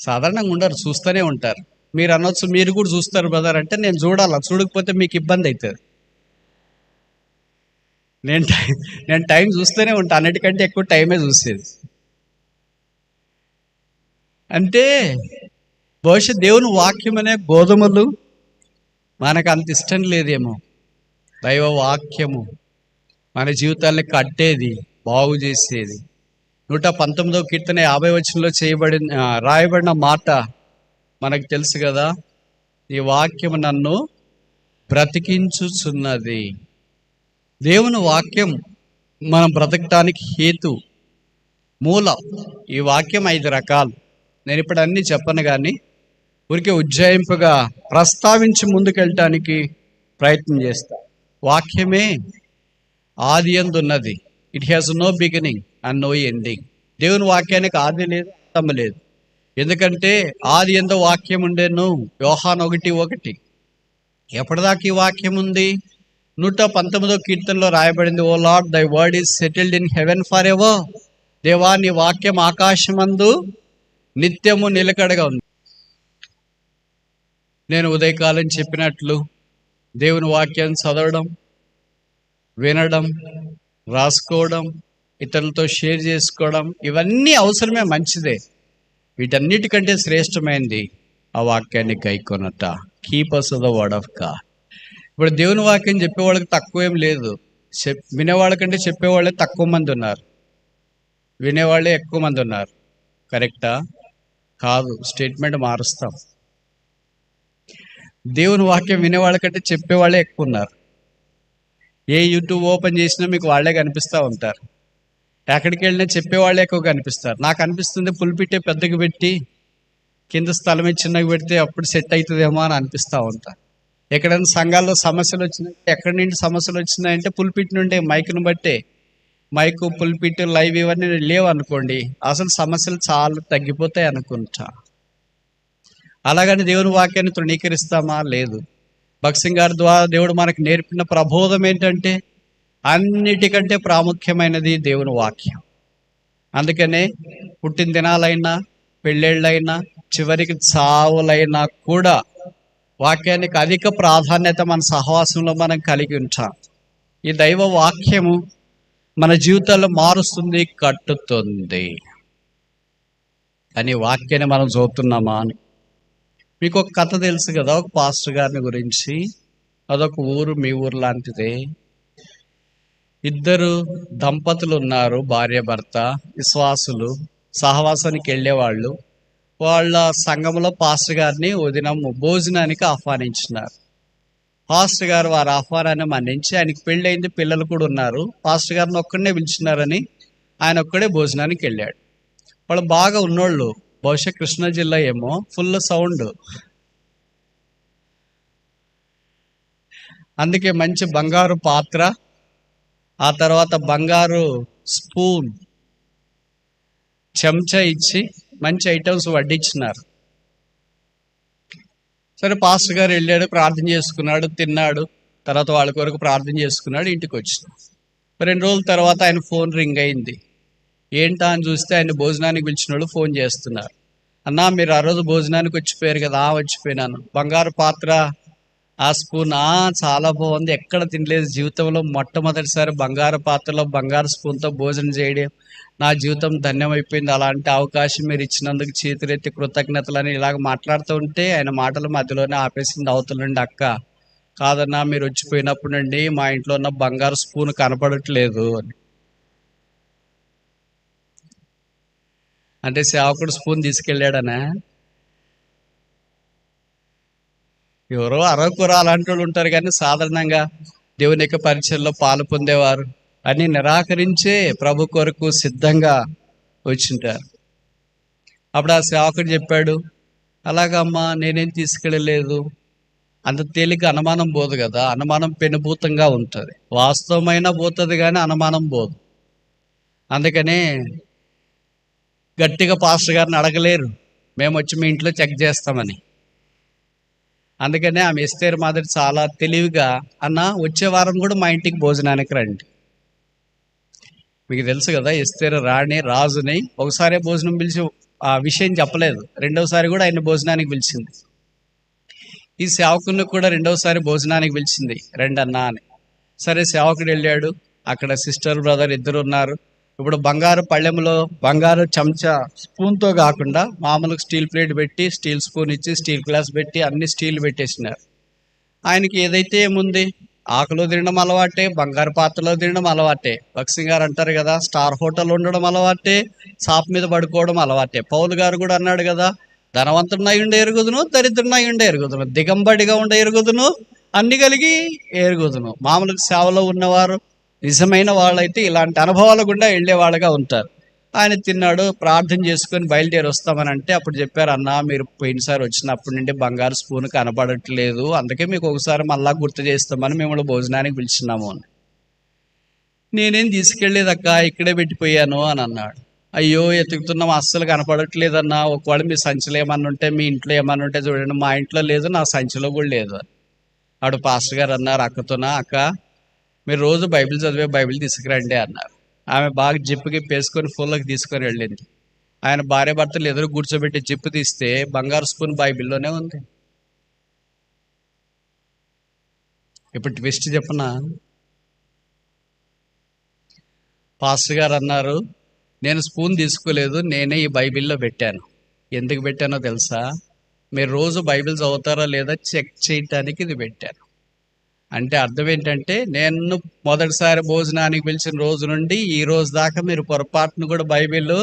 సాధారణంగా ఉండరు, చూస్తూనే ఉంటారు. మీరు అనొచ్చు, మీరు కూడా చూస్తారు బ్రదర్ అంటే, నేను చూడాలా, చూడకపోతే మీకు ఇబ్బంది అవుతుంది. నేను టైం చూస్తూనే ఉంటాను, అన్నిటికంటే ఎక్కువ టైమే చూసేది. అంటే బహుశా దేవుని వాక్యం అనే గోధుమలు మనకు అంత ఇష్టం లేదేమో. దైవ వాక్యము మన జీవితాన్ని కట్టేది, బాగు చేసేది. 119వ కీర్తన 50 వచనంలో రాయబడిన మాట మనకు తెలుసు కదా, ఈ వాక్యము నన్ను బ్రతికించుచున్నది. దేవుని వాక్యం మనం బ్రతకటానికి హేతు, మూలం. ఈ వాక్యం 5 రకాలు. నేను ఇప్పుడు అన్నీ చెప్పను, కానీ ఊరికే ఉజ్జాయింపుగా ప్రస్తావించి ముందుకెళ్ళటానికి ప్రయత్నం చేస్తా. వాక్యమే ఆది యందు ఉన్నది. It has no beginning and no ending. దేవుని వాక్యానికి ఆది లేదు, అంతం లేదు. ఎందుకంటే ఆది యందు వాక్యం ఉండేను. యోహాను 1:1. ఎప్పటిదాకా ఈ వాక్యం ఉంది? 119వ కీర్తనలో రాయబడింది, O Lord thy word is settled in heaven for ever. దేవా, నీ వాక్యం ఆకాశమందు నిత్యము నిలకడగా ఉంది. నేను ఉదయకాలం చెప్పినట్లు దేవుని వాక్యాన్ని చదవడం, వినడం, రాసుకోవడం, ఇతరులతో షేర్ చేసుకోవడం, ఇవన్నీ అవసరమే, మంచిదే. వీటన్నిటికంటే శ్రేష్టమైనది ఆ వాక్యాన్ని గైకొనుట. Keep us the word of God. ఇప్పుడు దేవుని వాక్యం చెప్పేవాళ్ళకి తక్కువేం లేదు. వినేవాళ్ళకంటే చెప్పేవాళ్ళే తక్కువ మంది ఉన్నారు, వినేవాళ్ళే ఎక్కువ మంది ఉన్నారు. కరెక్టా? కాదు, స్టేట్మెంట్ మారుస్తాం. దేవుని వాక్యం వినేవాళ్ళకంటే చెప్పేవాళ్ళే ఎక్కువ ఉన్నారు. ఏ యూట్యూబ్ ఓపెన్ చేసినా మీకు వాళ్ళే కనిపిస్తూ ఉంటారు. ఎక్కడికి వెళ్ళినా చెప్పేవాళ్ళే ఎక్కువ కనిపిస్తారు. నాకు అనిపిస్తుంది, పులిపిట్టే పెద్దగా పెట్టి కింద స్థలమే చిన్నగా పెడితే అప్పుడు సెట్ అవుతుందేమో అని అనిపిస్తూ ఉంటారు. ఎక్కడైనా సంఘాల్లో సమస్యలు వచ్చినాయి, ఎక్కడి నుండి సమస్యలు వచ్చినాయంటే పులిపిట్ నుండి, మైక్ను బట్టే. మైకు, పులిపిట్, లైవ్ ఇవన్నీ లేవు అనుకోండి, అసలు సమస్యలు చాలా తగ్గిపోతాయి అనుకుంటా. అలాగని దేవుని వాక్యాన్ని తృణీకరిస్తామా? లేదు. భక్సింగ్ గారి ద్వారా దేవుడు మనకు నేర్పిన ప్రబోధం ఏంటంటే, అన్నిటికంటే ప్రాముఖ్యమైనది దేవుని వాక్యం. అందుకనే పుట్టిన దినాలైనా, పెళ్ళిళ్ళైనా, చివరికి చావులైనా కూడా వాక్యానికి అధిక ప్రాధాన్యత మన సహవాసంలో మనం కలిగి ఉంటాం. ఈ దైవ వాక్యము మన జీవితాల్లో మారుస్తుంది, కట్టుతుంది. అని వాక్యాన్ని మనం చూస్తున్నామా అని. మీకు ఒక కథ తెలుసు కదా, ఒక పాస్టర్ గారిని గురించి. అదొక ఊరు, మీ ఊరు లాంటిదే. 2 దంపతులు ఉన్నారు, భార్య భర్త, విశ్వాసులు, సహవాసానికి వెళ్ళేవాళ్ళు. వాళ్ళ సంఘంలో పాస్టర్ గారిని భోజనానికి ఆహ్వానించినారు. పాస్టర్ గారు వారి ఆహ్వానాన్ని మన్నించి, ఆయనకి పెళ్ళయింది, పిల్లలు కూడా ఉన్నారు, పాస్టర్ గారిని ఒక్కడనే పిలిచినారని ఆయన ఒక్కడే భోజనానికి వెళ్ళాడు. వాళ్ళు బాగా ఉన్నోళ్ళు, బహుశా కృష్ణా జిల్లా ఏమో, ఫుల్ సౌండ్. అందుకే మంచి బంగారు పాత్ర, ఆ తర్వాత బంగారు స్పూన్, చెంచా ఇచ్చి మంచి ఐటమ్స్ వడ్డించినారు. సరే పాస్టర్ గారు వెళ్ళాడు, ప్రార్థన చేసుకున్నాడు, తిన్నాడు. తర్వాత వాళ్ళ కొరకు ప్రార్థన చేసుకున్నాడు, ఇంటికి వచ్చినాడు. 2 రోజుల తర్వాత ఆయన ఫోన్ రింగ్ అయింది. ఏంటా అని చూస్తే ఆయన భోజనానికి పిలిచిన వాళ్ళు ఫోన్ చేస్తున్నారు. అన్నా, మీరు ఆ రోజు భోజనానికి వచ్చిపోయారు కదా. వచ్చిపోయినాను. బంగారు పాత్ర, ఆ స్పూన్, చాలా బాగుంది, ఎక్కడ తినలేదు జీవితంలో, మొట్టమొదటిసారి బంగారు పాత్రలో బంగారు స్పూన్తో భోజనం చేయడం, నా జీవితం ధన్యమైపోయింది. అలాంటి అవకాశం మీరు ఇచ్చినందుకు చేతులెత్తి కృతజ్ఞతలని ఇలాగ మాట్లాడుతూ ఉంటే ఆయన మాటల మధ్యలోనే ఆపేసింది అవతల నుండి అక్క. కాదన్నా, మీరు వచ్చిపోయినప్పుడు నుండి మా ఇంట్లో ఉన్న బంగారు స్పూన్ కనపడట్లేదు అని. అంటే సేవకుడు స్పూన్ తీసుకెళ్ళాడనా? ఎవరో అరకుర అలాంటి వాళ్ళు ఉంటారు, కానీ సాధారణంగా దేవుని యొక్క పరిచయంలో పాలు పొందేవారు అని నిరాకరించే ప్రభు కొరకు సిద్ధంగా వచ్చింటారు. అప్పుడు ఆ సేవకుడు చెప్పాడు, అలాగమ్మా, నేనేం తీసుకెళ్ళలేదు. అంత తేలిక అనుమానం పోదు కదా, అనుమానం పెనుభూతంగా ఉంటుంది. వాస్తవమైన పోతుంది కానీ అనుమానం పోదు. అందుకనే గట్టిగా పాస్టర్ గారిని అడగలేరు, మేము వచ్చి మీ ఇంట్లో చెక్ చేస్తామని. అందుకనే ఆమె ఎస్తేరు మాదిరి చాలా తెలివిగా, అన్న వచ్చే వారం కూడా మా ఇంటికి భోజనానికి రండి. మీకు తెలుసు కదా, ఎస్తేరు రాజుని ఒకసారి భోజనం పిలిచి ఆ విషయం చెప్పలేదు. రెండవసారి కూడా ఆయన భోజనానికి పిలిచింది. ఈ సేవకుని కూడా రెండవసారి భోజనానికి పిలిచింది, రండి అన్నా అని. సరే సేవకుడు వెళ్ళాడు. అక్కడ సిస్టర్ బ్రదర్ ఇద్దరు ఉన్నారు. ఇప్పుడు బంగారు పళ్ళెంలో బంగారు చెంచా స్పూన్తో కాకుండా మామూలుగా స్టీల్ ప్లేట్ పెట్టి, స్టీల్ స్పూన్ ఇచ్చి, స్టీల్ గ్లాస్ పెట్టి అన్ని స్టీల్ పెట్టేసినారు. ఆయనకి ఏదైతే ఏముంది, ఆకులో తినడం అలవాటే, బంగారు పాత్రలో తినడం అలవాటే. భక్సింగ్ గారు అంటారు కదా, స్టార్ హోటల్ ఉండడం అలవాటే, షాప్ మీద పడుకోవడం అలవాటే. పౌలు గారు కూడా అన్నాడు కదా, ధనవంతుడినై ఉండే ఎరుగుదును, దరిద్రునై ఉండే ఎరుగుదును, దిగంబడిగా ఉండే ఎరుగుదును, అన్ని కలిగి ఎరుగుదును. మామూలుగా సేవలో ఉన్నవారు, నిజమైన వాళ్ళైతే ఇలాంటి అనుభవాల గుండా వెళ్ళే వాళ్ళగా ఉంటారు. ఆయన తిన్నాడు, ప్రార్థన చేసుకొని బయలుదేరి వస్తామని అంటే అప్పుడు చెప్పారు, అన్న మీరు పోయినసారి వచ్చినప్పటి నుండి బంగారు స్పూన్ కనపడట్లేదు, అందుకే మీకు ఒకసారి మళ్ళా గుర్తు చేస్తామని మిమ్మల్ని భోజనానికి పిలిచినాము అని. నేనేం తీసుకెళ్ళలేదక్క, ఇక్కడే పెట్టిపోయాను అని అన్నాడు. అయ్యో, ఎతుకుతున్నాం, అస్సలు కనపడట్లేదన్నా. ఒకవేళ మీ సంచిలో ఏమన్నా ఉంటే, మీ ఇంట్లో ఏమన్నా ఉంటే చూడండి. మా ఇంట్లో లేదు, నా సంచిలో కూడా లేదు. ఆడు పాస్టర్ గారు అన్నారు అక్కతోనా, అక్క మీరు రోజు బైబిల్ చదివే బైబిల్ తీసుకురండి అన్నారు. ఆమె బాగా జిప్పుకి పేసుకొని ఫుల్లోకి తీసుకొని వెళ్ళింది. ఆయన భార్య భర్తలు ఎదురు కూర్చోబెట్టి జిప్పు తీస్తే బంగారు స్పూన్ బైబిల్లోనే ఉంది. ఇప్పుడు ట్విస్ట్ చెప్పనా? పాస్టర్ గారు అన్నారు, నేను స్పూన్ తీసుకోలేదు, నేనే ఈ బైబిల్లో పెట్టాను. ఎందుకు పెట్టానో తెలుసా? మీరు రోజు బైబిల్ చదువుతారా లేదా చెక్ చేయటానికి ఇది పెట్టాను. అంటే అర్థం ఏంటంటే, నేను మొదటిసారి భోజనానికి పిలిచిన రోజు నుండి ఈ రోజు దాకా మీరు పొరపాటును కూడా బైబిల్లో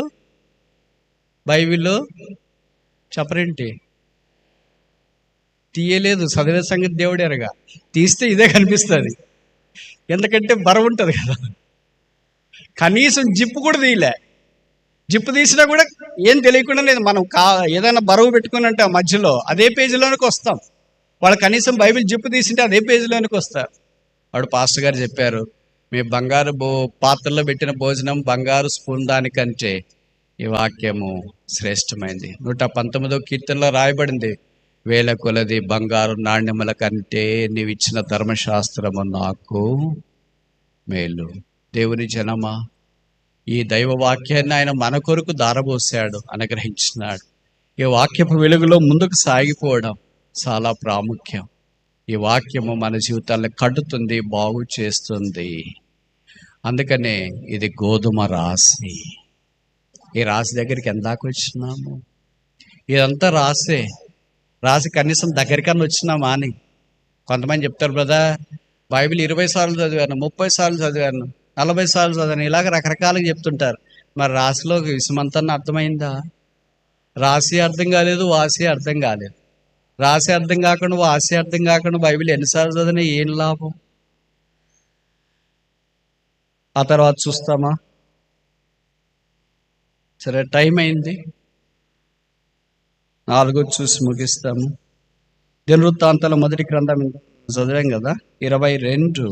చెప్పరేంటి? తీయలేదు. చదివే సంగతి దేవుడు ఎరగా. తీస్తే ఇదే కనిపిస్తుంది, ఎందుకంటే బరువు ఉంటుంది కదా. కనీసం జిప్పు కూడా తీయలే. జిప్పు తీసినా కూడా ఏం తెలియకుండా లేదు. మనం ఏదైనా బరువు పెట్టుకుని అంటే ఆ మధ్యలో అదే పేజీలోనికి వస్తాం. వాళ్ళు కనీసం బైబిల్ జిప్పు తీసింటే అదే పేజీలోనికి వస్తారు. వాడు పాస్టర్ గారు చెప్పారు, మీ బంగారు పాత్రలో పెట్టిన భోజనం బంగారు స్పూన్ దానికంటే ఈ వాక్యము శ్రేష్టమైంది. 119వ కీర్తనలో రాయబడింది, వేల కొలది బంగారు నాణ్యముల కంటే నీవిచ్చిన ధర్మశాస్త్రము నాకు మేలు. దేవుని జనమా, ఈ దైవ వాక్యాన్ని ఆయన మన కొరకు దారబోసాడు, అనుగ్రహించినాడు. ఈ వాక్యపు వెలుగులో ముందుకు సాగిపోవడం చాలా ప్రాముఖ్యం. ఈ వాక్యము మన జీవితాలను కట్టుతుంది, బాగు చేస్తుంది. అందుకనే ఇది గోధుమ రాశి. ఈ రాశి దగ్గరికి ఎందాక వచ్చినాము? ఇదంతా రాసి కనీసం దగ్గరికన్నా వచ్చినామా అని. కొంతమంది చెప్తారు, బ్రదర్ బైబిల్ 20 సార్లు చదివాను, 30 సార్లు చదివాను, 40 సార్లు చదివాను, ఇలాగ రకరకాలుగా చెప్తుంటారు. మరి రాశిలో విషమంతన్నా అర్థమైందా? రాశి అర్థం కాలేదు, వాసి అర్థం కాలేదు. రాశి అర్థం కాకుండా, వాసి అర్థం కాకుండా బైబిల్ ఎన్నిసార్లు చదివినా ఏం లాభం? ఆ తర్వాత చూస్తామా? సరే, టైం అయింది, 4 చూసి ముగిస్తాము. దినవృత్తాంతాల మొదటి గ్రంథం చదివాం కదా, 22.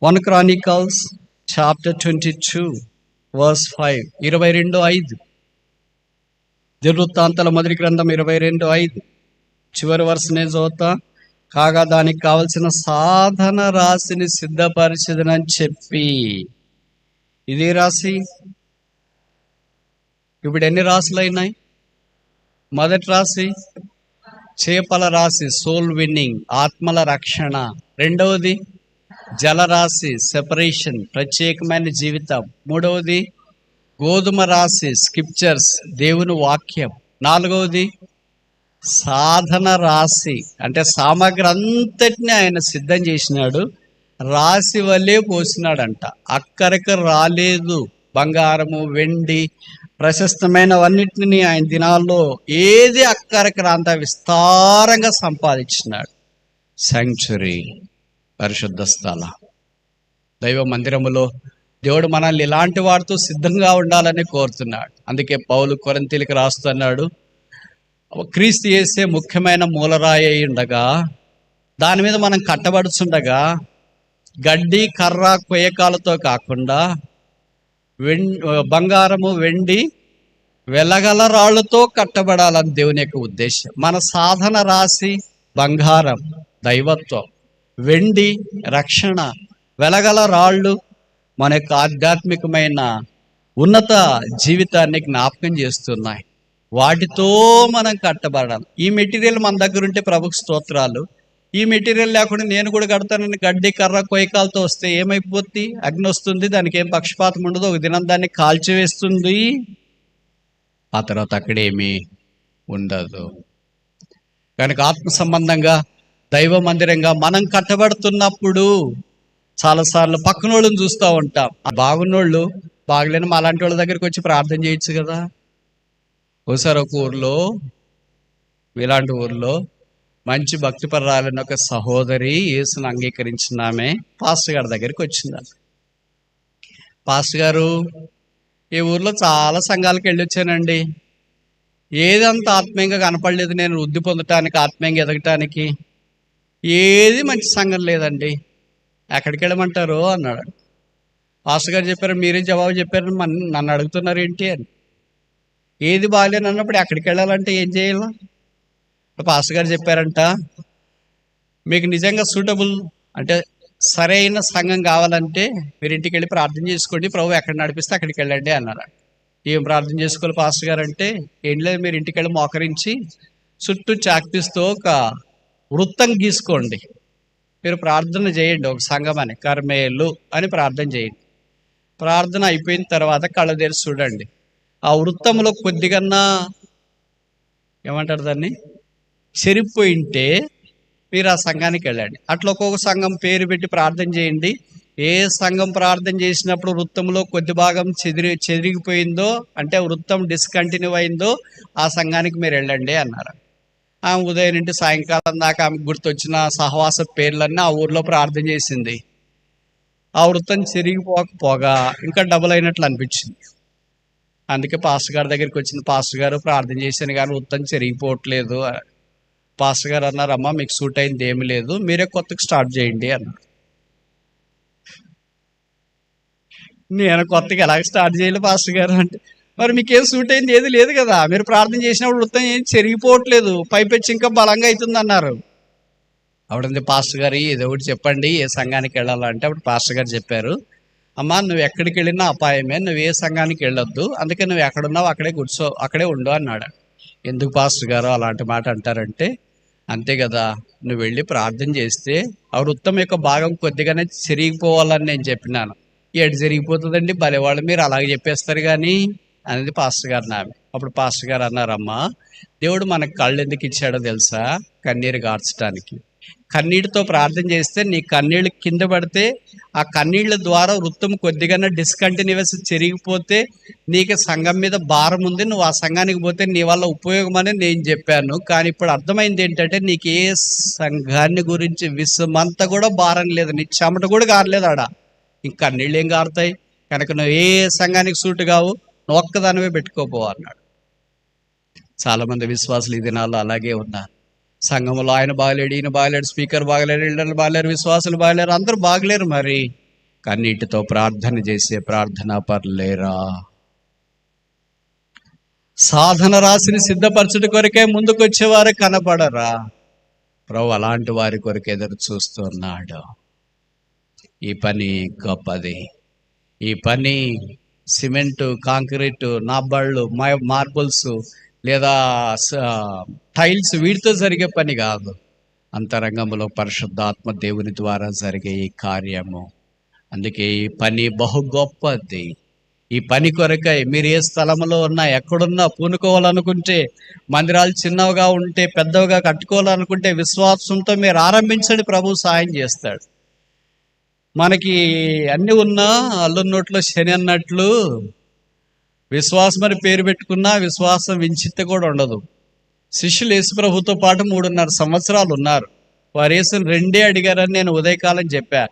1 Chronicles chapter 22 verse 5, 22:5. దినవృత్తాంతాల మొదటి గ్రంథం 22:5 చివరి వరుసనే చదువుతా. కాగా దానికి కావలసిన సాధన రాశిని సిద్ధపరిచదనని చెప్పి. ఇదే రాశి. ఇప్పుడు ఎన్ని రాశులు అయినాయి? మొదటి రాశి చేపల రాశి, సోల్ విన్నింగ్, ఆత్మల రక్షణ. రెండవది జలరాశి, సెపరేషన్, ప్రత్యేకమైన జీవితం. మూడవది గోధుమ రాశి, స్క్రిప్చర్స్, దేవుని వాక్యం. నాలుగవది సాధన రాశి, అంటే సామగ్రి అంతటిని ఆయన సిద్ధం చేసినాడు, రాశి వల్లే పోసినాడంట. అక్కడికి రాలేదు. బంగారము, వెండి, ప్రశస్తమైనవన్నిటిని ఆయన దినాల్లో ఏది అక్కడికి రాంత విస్తారంగా సంపాదించినాడు. శాంక్చురీ, పరిశుద్ధ స్థల, దైవ మందిరములో దేవుడు మనల్ని ఇలాంటి వాటితో సిద్ధంగా ఉండాలని కోరుతున్నాడు. అందుకే పౌలు కొరింథీయులకు రాస్తున్నాడు, క్రీస్తు యేసే ముఖ్యమైన మూలరాయి అయి ఉండగా దాని మీద మనం కట్టబడుచుండగా గడ్డి, కర్ర, కొయ్యకాలతో కాకుండా బంగారము, వెండి, వెలగల రాళ్లతో కట్టబడాలని దేవుని యొక్క ఉద్దేశం. మన సాధన రాశి బంగారం, దైవత్వం, వెండి, రక్షణ, వెలగల రాళ్ళు మన యొక్క ఆధ్యాత్మికమైన ఉన్నత జీవితాన్ని జ్ఞాపకం చేస్తున్నాయి. వాటితో మనం కట్టబడాలి. ఈ మెటీరియల్ మన దగ్గర ఉంటే ప్రభుకు స్తోత్రాలు. ఈ మెటీరియల్ లేకుండా నేను కూడా కడతానని గడ్డి, కర్ర, కొయ్యకాలతో వస్తే ఏమైపోద్ది? అగ్ని వస్తుంది, దానికి ఏం పక్షపాతం ఉండదు, ఒక దినం దాన్ని కాల్చివేస్తుంది, ఆ తర్వాత అక్కడేమీ ఉండదు. కనుక ఆత్మ సంబంధంగా దైవ మందిరంగా మనం కట్టబడుతున్నప్పుడు చాలాసార్లు పక్కనోళ్ళని చూస్తూ ఉంటాం. బాగున్నోళ్ళు బాగలేని మా అలాంటి వాళ్ళ దగ్గరికి వచ్చి ప్రార్థన చేయొచ్చు కదా. ఒకసారి ఒక ఊర్లో, ఇలాంటి ఊర్లో మంచి భక్తిపరాలైన ఒక సహోదరి యేసును అంగీకరించిన ఆమె పాస్టర్ గారి దగ్గరికి వచ్చింది. పాస్టర్ గారు, ఈ ఊర్లో చాలా సంఘాలకు వెళ్ళొచ్చానండి, ఏదంత ఆత్మీయంగా కనపడలేదు, నేను వృద్ధి పొందటానికి, ఆత్మీయంగా ఎదగటానికి ఏది మంచి సంఘం లేదండి, ఎక్కడికి వెళ్ళమంటారు అన్నాడు. పాస్టర్ గారు చెప్పారు, మీరే జవాబు చెప్పారు, నన్ను అడుగుతున్నారు ఏంటి అని. ఏది బాగాలేని అన్నప్పుడు ఎక్కడికి వెళ్ళాలంటే ఏం చేయాలి? పాస్టర్ గారు చెప్పారంట, మీకు నిజంగా సూటబుల్ అంటే సరైన సంఘం కావాలంటే మీరు ఇంటికి వెళ్ళి ప్రార్థన చేసుకోండి, ప్రభు ఎక్కడ నడిపిస్తే అక్కడికి వెళ్ళండి అన్నారు. ఏం ప్రార్థన చేసుకోవాలి పాస్టర్ గారు అంటే, ఏం లేదు, మీరు ఇంటికి వెళ్ళి మోకరించి చుట్టూ చాక్పీస్తో ఒక వృత్తం గీసుకోండి, మీరు ప్రార్థన చేయండి, ఒక సంఘం అని, కర్మేలు అని ప్రార్థన చేయండి. ప్రార్థన అయిపోయిన తర్వాత కళ్ళ తెరిచి చూడండి, ఆ వృత్తంలో కొద్దిగన్నా ఏమంటారు దాన్ని, చెరిపోయింటే మీరు ఆ సంఘానికి వెళ్ళండి. అట్లా ఒక్కొక్క సంఘం పేరు పెట్టి ప్రార్థన చేయండి. ఏ సంఘం ప్రార్థన చేసినప్పుడు వృత్తంలో కొద్ది భాగం చెదిరిగిపోయిందో, అంటే వృత్తం డిస్కంటిన్యూ అయిందో, ఆ సంఘానికి మీరు వెళ్ళండి అన్నారు. ఆమె ఉదయం నుండి సాయంకాలం దాకా ఆమెకు గుర్తొచ్చిన సహవాస పేర్లన్నీ ఆ ఊర్లో ప్రార్థన చేసింది. ఆ వృత్తం చెరిగిపోకపోగా ఇంకా డబుల్ అయినట్లు అనిపించింది. అందుకే పాస్టర్ గారి దగ్గరికి వచ్చింది. పాస్టర్ గారు, ప్రార్థన చేశాను కానీ వృత్తం చెరిగిపోవట్లేదు. పాస్టర్ గారు అన్నారు, అమ్మ మీకు సూట్ అయింది ఏమి లేదు, మీరే కొత్తగా స్టార్ట్ చేయండి అన్నారు. నేను కొత్తగా ఎలాగ స్టార్ట్ చేయాలి పాస్టర్ గారు అంటే, మరి మీకేం సూట్ అయింది ఏది లేదు కదా, మీరు ప్రార్థన చేసినప్పుడు వృత్తం ఏం చెరిగిపోవట్లేదు, పైపెచ్చి ఇంకా బలంగా అవుతుంది అన్నారు. అప్పుడంది, పాస్టర్ గారు ఏదో ఒకటి చెప్పండి, ఏ సంఘానికి వెళ్ళాలంటే. అప్పుడు పాస్టర్ గారు చెప్పారు, అమ్మా నువ్వు ఎక్కడికి వెళ్ళినా అపాయమే, నువ్వు ఏ సంఘానికి వెళ్ళొద్దు, అందుకే నువ్వు ఎక్కడున్నావు అక్కడే కూర్చో, అక్కడే ఉండు అన్నాడు. ఎందుకు పాస్టర్ గారు అలాంటి మాట అంటారంటే, అంతే కదా, నువ్వు వెళ్ళి ప్రార్థన చేస్తే ఆ వృత్తం యొక్క భాగం కొద్దిగానే చెరిగిపోవాలని నేను చెప్పినాను. ఎటు జరిగిపోతుందండి భలేవాళ్ళు, మీరు అలాగే చెప్పేస్తారు కానీ అనేది పాస్టర్ గారు నామే. అప్పుడు పాస్టర్ గారు అన్నారమ్మా, దేవుడు మనకు కళ్ళు ఎందుకు ఇచ్చాడో తెలుసా? కన్నీరు గార్చడానికి. కన్నీటితో ప్రార్థన చేస్తే నీ కన్నీళ్ళు కింద పడితే ఆ కన్నీళ్ళ ద్వారా వృత్తం కొద్దిగానే డిస్కంటిన్యూస్ చెరిగిపోతే నీకు సంఘం మీద భారం ఉంది, నువ్వు ఆ సంఘానికి పోతే నీ వల్ల ఉపయోగం అని నేను చెప్పాను. కానీ ఇప్పుడు అర్థమైంది ఏంటంటే నీకు ఏ సంఘాన్ని గురించి విషమంతా కూడా భారం లేదు, నీ చెమట కూడా కారలేదు ఆడ, ఇంక కన్నీళ్ళు ఏం కారుతాయి, కనుక నువ్వు ఏ సంఘానికి సూటు కావు, నువ్వు ఒక్కదానివే పెట్టుకోపో అన్నాడు. చాలామంది విశ్వాసులు ఈ దినాల్లో అలాగే ఉన్నారు. సంఘంలో ఆయన బాగలేడు, ఈయన బాగలేడు, స్పీకర్ బాగలేడు, లీడర్లు బాగలేరు, విశ్వాసులు బాగలేరు, అందరూ బాగలేరు. మరి కన్నీటితో ప్రార్థన చేసే ప్రార్థనా పరులేరా? సాధన రాశిని సిద్ధపరచుట కొరకే ముందుకు వచ్చేవారు కనపడరా? ప్రభు అలాంటి వారి కొరకు ఎదురు చూస్తున్నాడు. ఈ పని గొప్పది. ఈ పని సిమెంటు, కాంక్రీటు, నాబళ్ళు, మార్బుల్స్ లేదా టైల్స్ వీటితో జరిగే పని కాదు. అంతరంగంలో పరిశుద్ధాత్మ దేవుని ద్వారా జరిగే ఈ కార్యము. అందుకే ఈ పని బహు గొప్పది. ఈ పని కొరకై మీరు ఏ స్థలంలో ఉన్నా, ఎక్కడున్నా పూనుకోవాలనుకుంటే, మందిరాలు చిన్నవిగా ఉంటే పెద్దవిగా కట్టుకోవాలనుకుంటే విశ్వాసంతో మీరు ఆరంభించండి. ప్రభు సాయం చేస్తాడు. మనకి అన్నీ ఉన్నా అల్లు నోట్లో శని అన్నట్లు విశ్వాసం అని పేరు పెట్టుకున్నా విశ్వాసం వించిత కూడా ఉండదు. శిష్యులు యేసు ప్రభుతో పాటు 3.5 సంవత్సరాలు ఉన్నారు. వారు యేసుని 2 అడిగారని నేను ఉదయకాలం చెప్పా.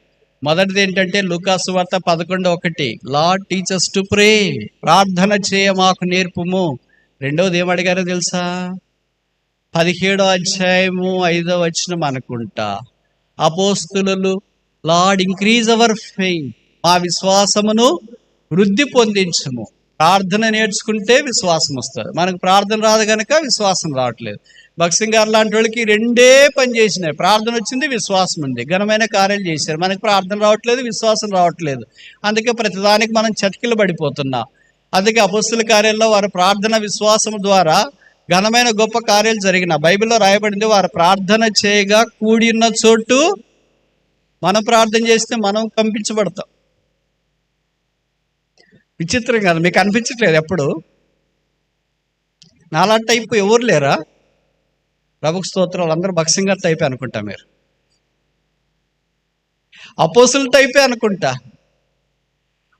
మొదటిది ఏంటంటే లూకాసు వార్త 11:1, lord teach us to pray, ప్రార్థన చేయ మాకు నేర్పుము. రెండవది ఏం అడిగారో తెలుసా? 17వ అధ్యాయము 5వ వచనం అనుకుంటా, అపోస్తులు, లార్డ్ ఇంక్రీజ్ అవర్ ఫెయిత్, మా విశ్వాసమును వృద్ధి పొందించము. ప్రార్థన నేర్చుకుంటే విశ్వాసం వస్తుంది. మనకు ప్రార్థన రాదు కనుక విశ్వాసం రావట్లేదు. భక్సింగ్ గారు లాంటి వాళ్ళకి 2 పని చేసినాయి. ప్రార్థన వచ్చింది, విశ్వాసం ఉంది, ఘనమైన కార్యాలు చేశారు. మనకు ప్రార్థన రావట్లేదు, విశ్వాసం రావట్లేదు. అందుకే ప్రతిదానికి మనం చతికిలు పడిపోతున్నాం. అందుకే అపొస్తలుల కార్యాల్లో వారి ప్రార్థన విశ్వాసం ద్వారా ఘనమైన గొప్ప కార్యాలు జరిగిన బైబిల్లో రాయబడింది. వారు ప్రార్థన చేయగా కూడి ఉన్న చోటు మనం ప్రార్థన చేస్తే మనం కంపించబడతాం. విచిత్రం కాదు? మీకు అనిపించట్లేదు ఎప్పుడు? నాలా టైపు ఎవరు లేరా? ప్రభుకు స్తోత్రాలు. అందరూ భక్సింగ్ గారి టైపే అనుకుంటా, మీరు అపోస్తుల టైపే అనుకుంటా.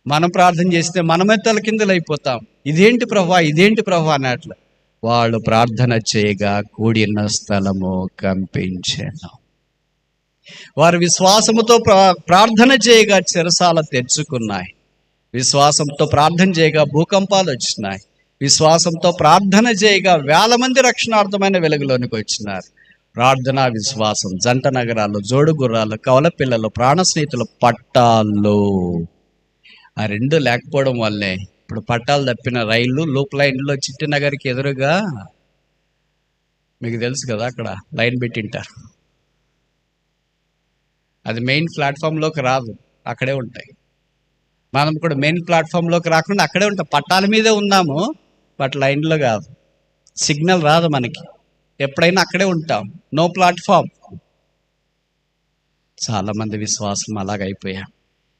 మనం ప్రార్థన చేస్తే మనమే తలకిందులు అయిపోతాం. ఇదేంటి ప్రభా, ఇదేంటి ప్రభా అన్నట్లు. వాళ్ళు ప్రార్థన చేయగా కూడిన స్థలము కంపించెను. వారు విశ్వాసముతో ప్రార్థన చేయగా చెరసాల తెరుచుకున్నాయి. విశ్వాసంతో ప్రార్థన చేయగా భూకంపాలు వచ్చినాయి. విశ్వాసంతో ప్రార్థన చేయగా 1000 మంది రక్షణార్థమైన వెలుగులోనికి వచ్చినారు. ప్రార్థన, విశ్వాసం జంట నగరాలు, జోడు గుర్రాలు, కవల పిల్లలు, ప్రాణ స్నేహితులు, పట్టాలు. ఆ 2 లేకపోవడం వల్లే ఇప్పుడు పట్టాలు తప్పిన రైళ్లు లూప్ లైన్లో చిట్టి నగర్కి ఎదురుగా, మీకు తెలుసు కదా, అక్కడ లైన్ పెట్టింటారు. అది మెయిన్ ప్లాట్ఫామ్లోకి రాదు, అక్కడే ఉంటాయి. మనం కూడా మెయిన్ ప్లాట్ఫామ్లోకి రాకుండా అక్కడే ఉంటాం. పట్టాల మీదే ఉన్నాము, బట్ లైన్లో కాదు. సిగ్నల్ రాదు మనకి, ఎప్పుడైనా అక్కడే ఉంటాం. No platform. చాలామంది విశ్వాసం అలాగైపోయాం.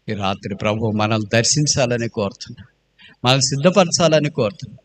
ఈ రాత్రి ప్రభు మనల్ని దర్శించాలని కోరుతున్నాం, మనల్ని సిద్ధపరచాలని కోరుతున్నాం.